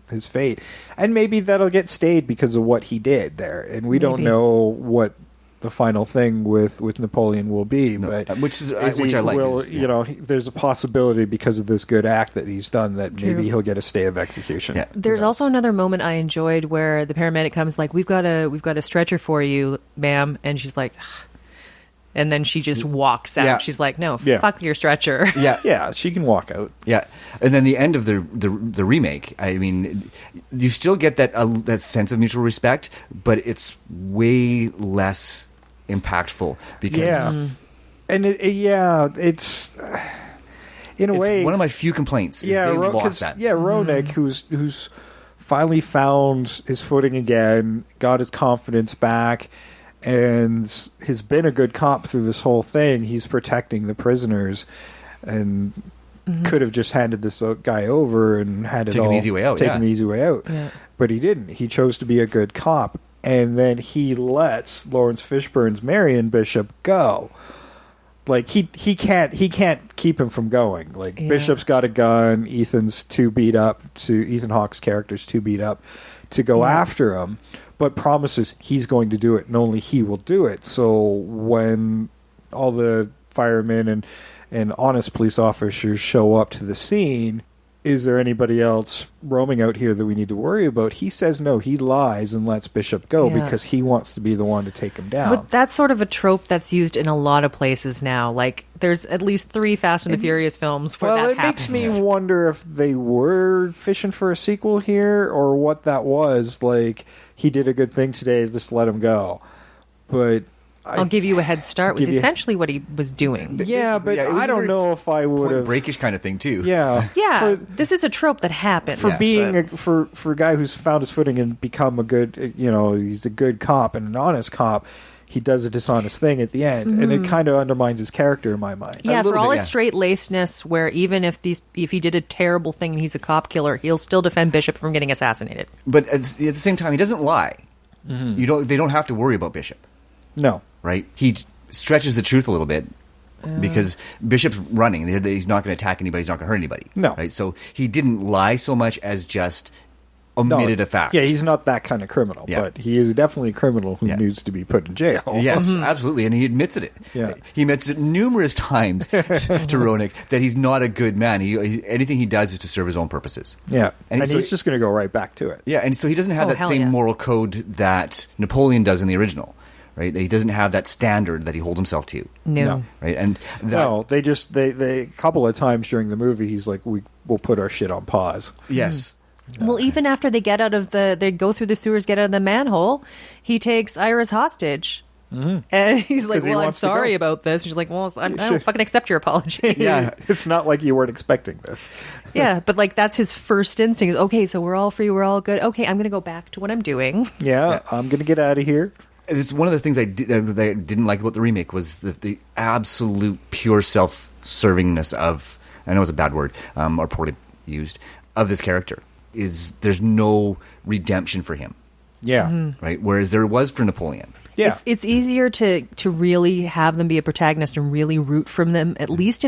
his fate, and maybe that'll get stayed because of what he did there, and we don't know what the final thing with Napoleon will be, but which I like. There's a possibility because of this good act that he's done that maybe he'll get a stay of execution. Yeah. There's also another moment I enjoyed where the paramedic comes like, we've got a stretcher for you, ma'am," and she's like, and then she just walks out. Yeah. She's like, "No, fuck your stretcher." Yeah, she can walk out. Yeah, and then the end of the remake. I mean, you still get that sense of mutual respect, but it's way less impactful because it's in a way one of my few complaints. Is they lost that. Yeah, Roanoke, who's finally found his footing again, got his confidence back, and has been a good cop through this whole thing. He's protecting the prisoners, and could have just handed this guy over and had it Taken the easy way out. Yeah. But he didn't. He chose to be a good cop, and then he lets Lawrence Fishburne's Marion Bishop go. Like he can't keep him from going. Like Bishop's got a gun, Ethan Hawke's character's too beat up to go after him, but promises he's going to do it and only he will do it. So when all the firemen and honest police officers show up to the scene, is there anybody else roaming out here that we need to worry about? He says no, he lies and lets Bishop go because he wants to be the one to take him down. But that's sort of a trope that's used in a lot of places now. Like, there's at least 3 Fast and the Furious films where that happens. Makes me wonder if they were fishing for a sequel here or what that was. Like, he did a good thing today, just let him go. But I'll give you a head start was essentially what he was doing. Yeah, but I don't know if I would have breakish kind of thing too. Yeah, this is a trope that happens for being for a guy who's found his footing and become a good, he's a good cop and an honest cop. He does a dishonest thing at the end, and it kind of undermines his character in my mind. Yeah, for all his straight-lacedness, where even if he did a terrible thing and he's a cop killer, he'll still defend Bishop from getting assassinated. But at the same time, he doesn't lie. Mm-hmm. They don't have to worry about Bishop. No. Right? He stretches the truth a little bit because Bishop's running. He's not going to attack anybody. He's not going to hurt anybody. No. Right? So he didn't lie so much as just omitted a fact. Yeah, he's not that kind to criminal, but he is definitely a criminal who needs to be put in jail. Yes, absolutely. And he admits it. Yeah. He admits it numerous times to Ronick that he's not a good man. Anything he does is to serve his own purposes. Yeah. And he's just going to go right back to it. Yeah, and so he doesn't have that same moral code that Napoleon does in the original. Right, he doesn't have that standard that he holds himself to. No. Right, and they a couple of times during the movie, he's like, "We'll put our shit on pause." Yes. Well, even after they get out of they go through the sewers, get out of the manhole, he takes Iris hostage. Mm-hmm. And he's like, "Well, I'm sorry about this." And she's like, "Well, I don't fucking accept your apology." Yeah, it's not like you weren't expecting this. Yeah, but like that's his first instinct. Is, okay, so we're all free, we're all good. Okay, I'm going to go back to what I'm doing. Yeah. I'm going to get out of here. It's one of the things I didn't like about the remake was the absolute pure self-servingness of, I know it's a bad word, or poorly used, of this character. There's no redemption for him. Yeah. Mm-hmm. Right? Whereas there was for Napoleon. Yeah. It's easier to really have them be a protagonist and really root from them, at least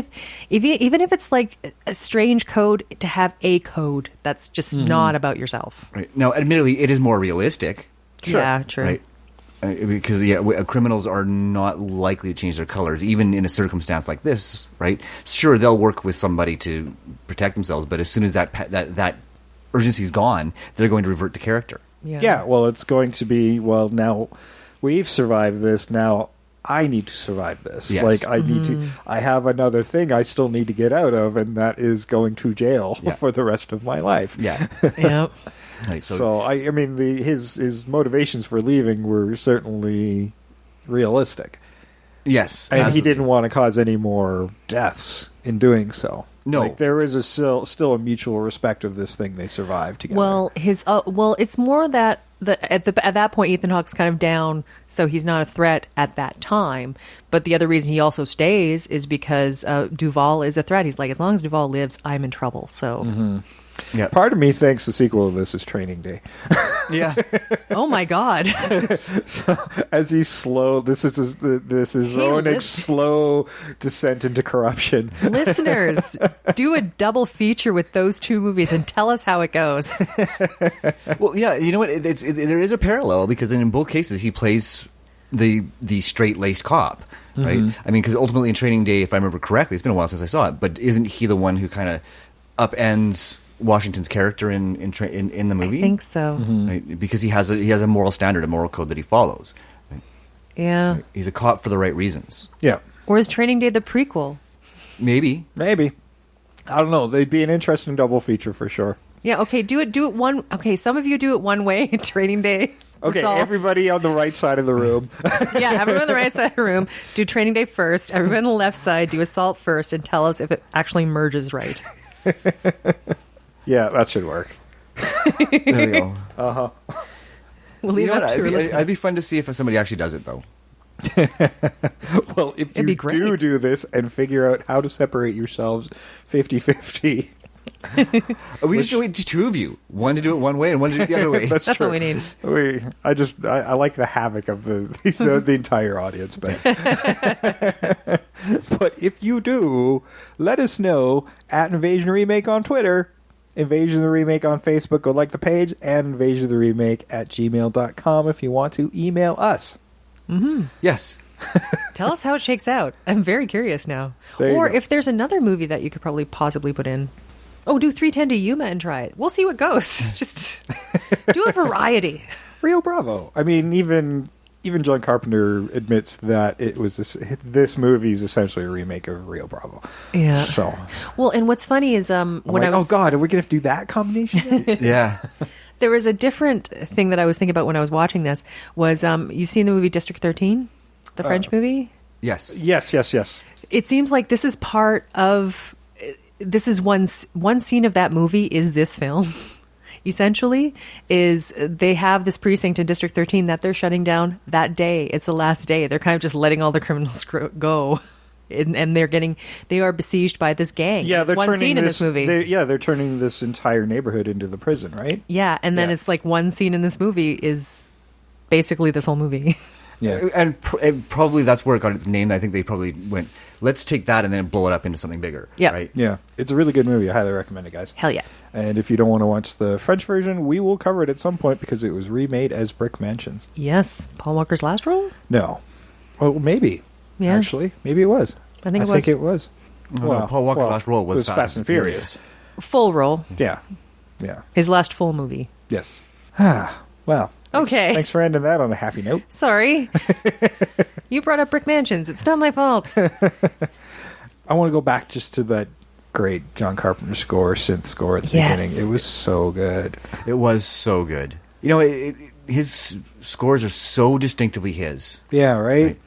even if it's like a strange code, to have a code that's just not about yourself. Right. Now, admittedly, it is more realistic. Sure. Yeah, true. Right? Because criminals are not likely to change their colors, even in a circumstance like this, right? Sure, they'll work with somebody to protect themselves, but as soon as that urgency's gone, they're going to revert to character. Yeah, well, it's going to be, now we've survived this, now I need to survive this. Yes. Like, I have another thing I still need to get out of, and that is going to jail for the rest of my life. Yeah. Yep. Right, so I mean, his motivations for leaving were certainly realistic. Yes, and absolutely. he didn't want to cause any more deaths in doing so. No, like, there is still a mutual respect of this thing they survived together. Well, it's more that at that point Ethan Hawke's kind of down, so he's not a threat at that time. But the other reason he also stays is because Duvall is a threat. He's like, as long as Duvall lives, I'm in trouble. So. Mm-hmm. Yeah, part of me thinks the sequel to this is Training Day. Yeah. Oh my God. So, as he's slow, this is Ronick's slow descent into corruption. Listeners, do a double feature with those two movies and tell us how it goes. Well, yeah, you know what? There is a parallel because in both cases he plays the straight-laced cop. Right? I mean, because ultimately in Training Day, if I remember correctly, it's been a while since I saw it, but isn't he the one who kind of upends Washington's character in the movie? I think so. Right? Because he has a moral standard, a moral code that he follows. Right? Yeah. Right? He's a cop for the right reasons. Yeah. Or is Training Day the prequel? Maybe. I don't know. They'd be an interesting double feature for sure. Yeah, okay, do it one. Okay, some of you do it one way, Training Day. Okay, Assault. Everybody on the right side of the room. Yeah, everyone on the right side of the room, do Training Day first. Everyone on the left side, do Assault first, and tell us if it actually merges right. Yeah, that should work. There we go. Uh-huh. We'll leave it up to your listeners. It'd be fun to see if somebody actually does it, though. Well, if you do this and figure out how to separate yourselves 50-50, We just do it to two of you. One to do it one way and one to do it the other way. That's what we need. I like the havoc of the entire audience. But but if you do, let us know at Invasion Remake on Twitter, Invasion of the Remake on Facebook. Go like the page, and Invasion of the Remake at gmail.com if you want to email us. Mm-hmm. Yes. Tell us how it shakes out. I'm very curious now. Or if there's another movie that you could probably possibly put in. Oh, do 310 to Yuma and try it. We'll see what goes. Just do a variety. Rio Bravo. I mean, even John Carpenter admits that it was this movie is essentially a remake of Rio Bravo. Yeah. So. Well, and what's funny is when I was... oh God, are we going to do that combination? Yeah. There was a different thing that I was thinking about when I was watching this. Was you've seen the movie District 13, the French movie? Yes. Yes. It seems like this is part of. This is one scene of that movie is this film. Essentially, is they have this precinct in District 13 that they're shutting down that day. It's the last day. They're kind of just letting all the criminals go. And they are besieged by this gang. Yeah, it's one scene in this movie. They're turning this entire neighborhood into the prison, right? Yeah, and then it's like one scene in this movie is basically this whole movie. Yeah, and probably that's where it got its name. I think they probably went, let's take that and then blow it up into something bigger. Yeah, right. Yeah, it's a really good movie. I highly recommend it, guys. Hell yeah! And if you don't want to watch the French version, we will cover it at some point because it was remade as Brick Mansions. Yes, Paul Walker's last role. No, well, maybe. Yeah, actually, maybe it was. I think it was. No, Paul Walker's last role was Fast and Furious. Full role. Yeah. His last full movie. Yes. Well. Okay. Thanks for ending that on a happy note. Sorry. You brought up Brick Mansions. It's not my fault. I want to go back just to that great John Carpenter synth score at the beginning. It was so good. It was so good. You know, his scores are so distinctively his. Yeah, right?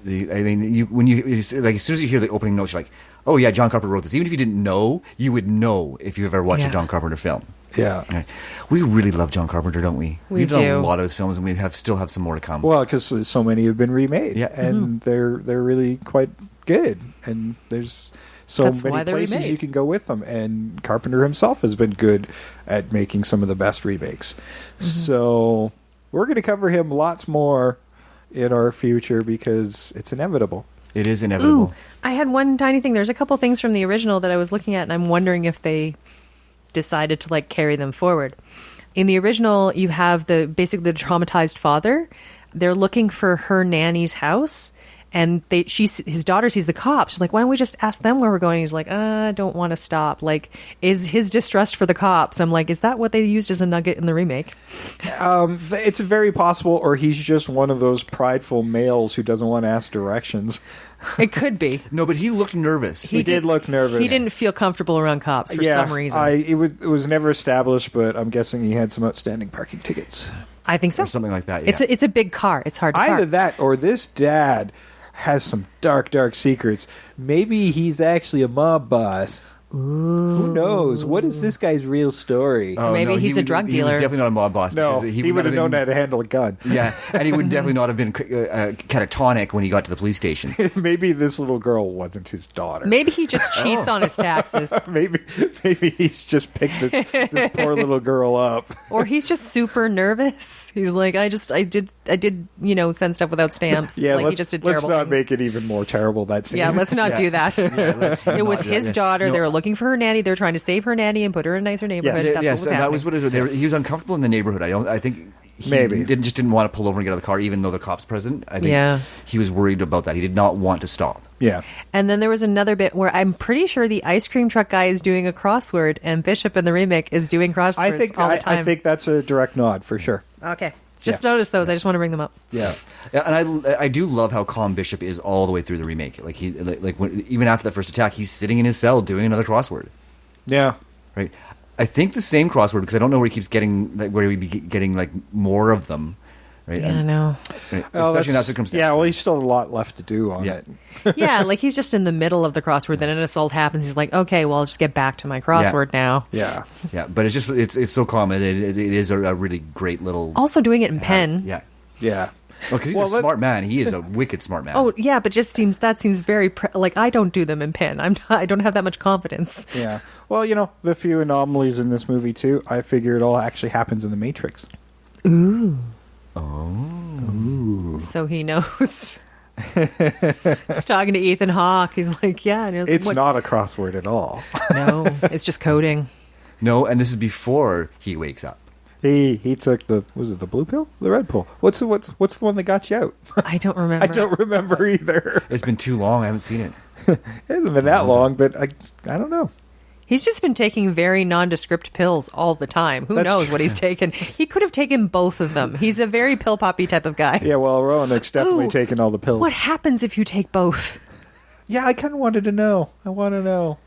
I mean, when you like, as soon as you hear the opening notes, you're like, oh yeah, John Carpenter wrote this. Even if you didn't know, you would know if you've ever watched a John Carpenter film. Yeah. Right. We really love John Carpenter, don't we? We've done do. a lot of his films, and we still have some more to come. Well, because so many have been remade. Yeah. And they're really quite good. And there's That's many why they're places remade. you can go with them. And Carpenter himself has been good at making some of the best remakes. So we're going to cover him lots more in our future because it's inevitable. It is inevitable. Ooh, I had one tiny thing. There's a couple things from the original that I was looking at, and I'm wondering if they decided to carry them forward. In the original, you have basically the traumatized father. They're looking for her nanny's house, and his daughter sees the cops. She's like, why don't we just ask them where we're going? He's like, I don't want to stop. Is his distrust for the cops? I'm like, is that what they used as a nugget in the remake? It's very possible, or he's just one of those prideful males who doesn't want to ask directions. It could be. No, but he looked nervous. He did look nervous. He didn't feel comfortable around cops for some reason. It was never established, but I'm guessing he had some outstanding parking tickets. I think so. Or something like that, yeah. It's a big car. It's hard to park. Either that or this dad has some dark secrets. Maybe he's actually a mob boss. Ooh. Who knows? What is this guy's real story? Oh, Maybe no, he's a drug He dealer. was definitely not a mob boss. No, because he would have known how to handle a gun. Yeah, and he would definitely not have been catatonic when he got to the police station. Maybe this little girl wasn't his daughter. Maybe he just cheats on his taxes. Maybe he's just picked this poor little girl up. Or he's just super nervous. He's like, I did, send stuff without stamps. Yeah, he just did let's terrible not things. make it even more terrible. That scene. Yeah, let's not do that. It was his daughter. No. They were looking for her nanny. They were trying to save her nanny and put her in a nicer neighborhood. That's what was happening. That was what it was. He was uncomfortable in the neighborhood. I think he Maybe didn't want to pull over and get out of the car, even though the cop's present. I think he was worried about that. He did not want to stop. Yeah. And then there was another bit where I'm pretty sure the ice cream truck guy is doing a crossword, and Bishop in the remake is doing crosswords all the time. I think that's a direct nod for sure. Okay. Just notice those. I just want to bring them up. Yeah. And I do love how calm Bishop is all the way through the remake. Even after that first attack, he's sitting in his cell doing another crossword. Yeah. Right. I think the same crossword because I don't know where he keeps getting where he'd be getting more of them. Right. Yeah, I know. Right? Especially in that circumstance. Yeah. Well, he's still a lot left to do on it. Yeah, he's just in the middle of the crossword. Then an assault happens. He's like, okay, well, I'll just get back to my crossword now. Yeah. Yeah. But it's so calm. It is a really great little. Also doing it in pen. Yeah. Yeah. Oh, because he's a smart man. He is a wicked smart man. Oh yeah, but that seems very like I don't do them in pen. I don't have that much confidence. Yeah. Well, the few anomalies in this movie too. I figure it all actually happens in the Matrix. Ooh. Oh. So he knows. He's talking to Ethan Hawke. He's like, yeah. And It's not a crossword at all. No, it's just coding. No, and this is before he wakes up. He took the blue pill, the red pill. What's the one that got you out? I don't remember. I don't remember either. It's been too long. I haven't seen it. It hasn't been that long, but I don't know. He's just been taking very nondescript pills all the time. Who knows what he's taken? He could have taken both of them. He's a very pill poppy type of guy. Yeah, well, Rowan's definitely taken all the pills. What happens if you take both? Yeah, I kind of wanted to know. I want to know.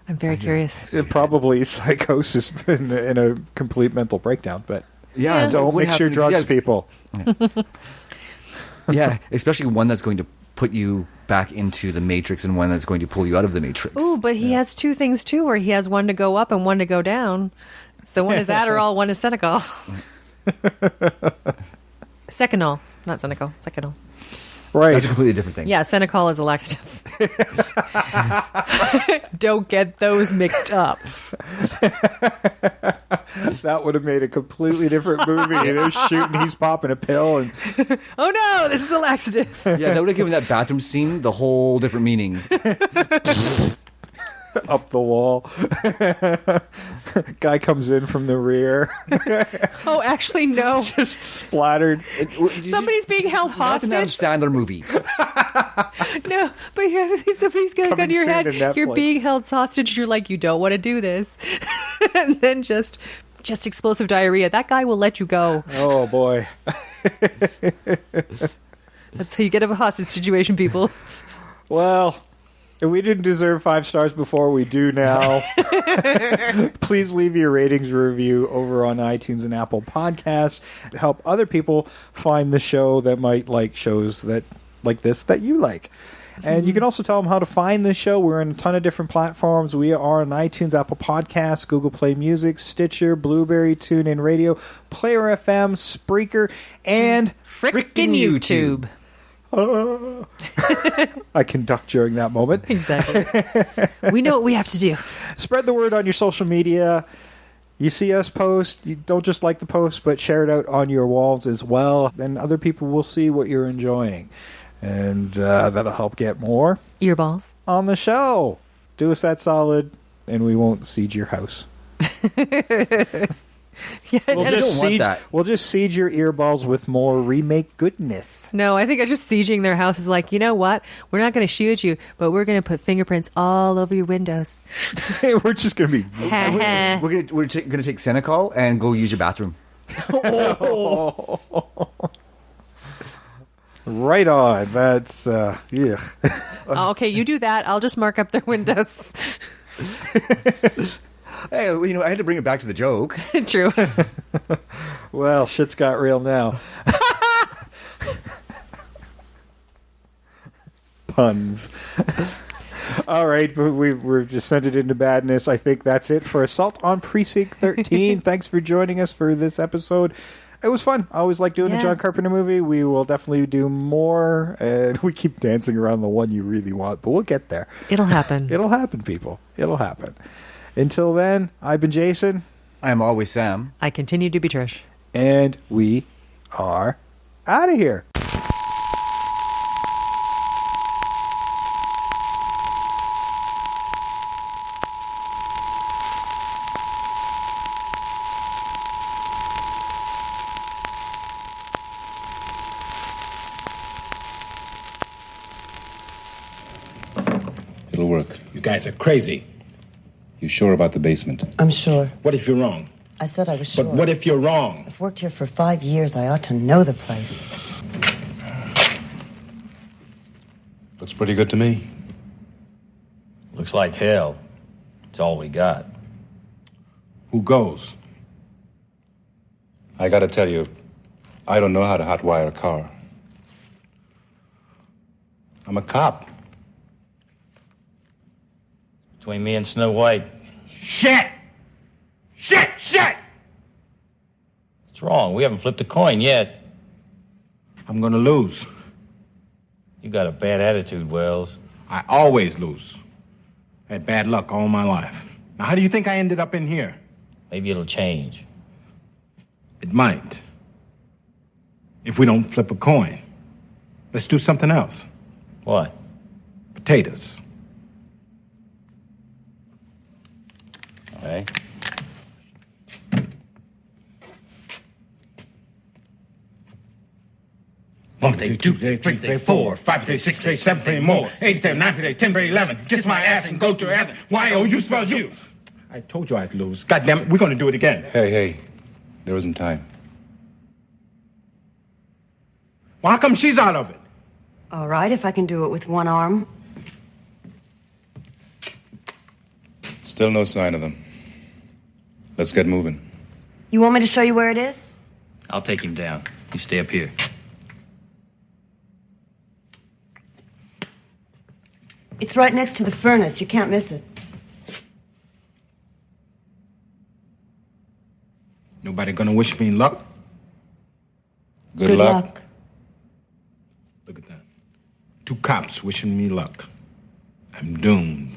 I'm very curious. Probably psychosis in a complete mental breakdown, but yeah, don't mix your drugs, people. Yeah, especially one that's going to put you back into the Matrix and one that's going to pull you out of the Matrix. Ooh, but he has two things too, where he has one to go up and one to go down. So one is Adderall, one is Senecal. Seconal, not Senecal. Seconal. Right. That's a completely different thing. Yeah, Senecal is a laxative. Don't get those mixed up. That would have made a completely different movie. They're shooting, he's popping a pill, and oh no, this is a laxative. Yeah, that would have given that bathroom scene the whole different meaning. Up the wall. Guy comes in from the rear. Oh, actually, no. Just splattered. Somebody's being held hostage. That's an Adam Sandler movie. No, but somebody's got a gun to your head. You're Netflix. being held hostage. You're like, you don't want to do this. And then just explosive diarrhea. That guy will let you go. Oh, boy. That's how you get out of a hostage situation, people. Well, if we didn't deserve 5 stars before, we do now. Please leave your ratings review over on iTunes and Apple Podcasts to help other people find the show that might like shows that like this that you like. And you can also tell them how to find the show. We're on a ton of different platforms. We are on iTunes, Apple Podcasts, Google Play Music, Stitcher, Blueberry, TuneIn Radio, Player FM, Spreaker, and frickin' YouTube. I conduct during that moment. Exactly. We know what we have to do. Spread the word on your social media. You see us post, you don't just like the post, but share it out on your walls as well. Then other people will see what you're enjoying. And that'll help get more earballs on the show. Do us that solid, and we won't siege your house. Yeah, we'll just siege your earballs with more remake goodness. No, I think just sieging their house is like, you know what? We're not going to shoot you, but we're going to put fingerprints all over your windows. We're just going to be... we're going to take Senecal and go use your bathroom. Right on. That's, yeah. Okay, you do that. I'll just mark up their windows. Hey, I had to bring it back to the joke. True. Well, shit's got real now. Puns. All right, we've descended into badness. I think that's it for Assault on Precinct 13. Thanks for joining us for this episode. It was fun. I always like doing a John Carpenter movie. We will definitely do more. And we keep dancing around the one you really want, but we'll get there. It'll happen. It'll happen, people. It'll happen. Until then, I've been Jason. I'm always Sam. I continue to be Trish. And we are out of here. It'll work. You guys are crazy. You sure about the basement? I'm sure. What if you're wrong? I said I was sure. But what if you're wrong? I've worked here for 5 years. I ought to know the place. Looks pretty good to me. Looks like hell. It's all we got. Who goes? I gotta tell you, I don't know how to hotwire a car. I'm a cop. Between me and Snow White. Shit! Shit! What's wrong? We haven't flipped a coin yet. I'm gonna lose. You got a bad attitude, Wells. I always lose. I had bad luck all my life. Now, how do you think I ended up in here? Maybe it'll change. It might. If we don't flip a coin. Let's do something else. What? Potatoes. All right. One play, two play, three play, four, five play, six play, seven play, more, eight play, nine play, 10 play, 11. Kiss my ass and go to heaven. Y-O-U spell you. I told you I'd lose. God damn it, we're gonna do it again. Hey, there isn't time. Well, how come she's out of it? All right, if I can do it with one arm. Still no sign of them. Let's get moving. You want me to show you where it is? I'll take him down. You stay up here. It's right next to the furnace. You can't miss it. Nobody gonna wish me luck? Good luck. Look at that. Two cops wishing me luck. I'm doomed.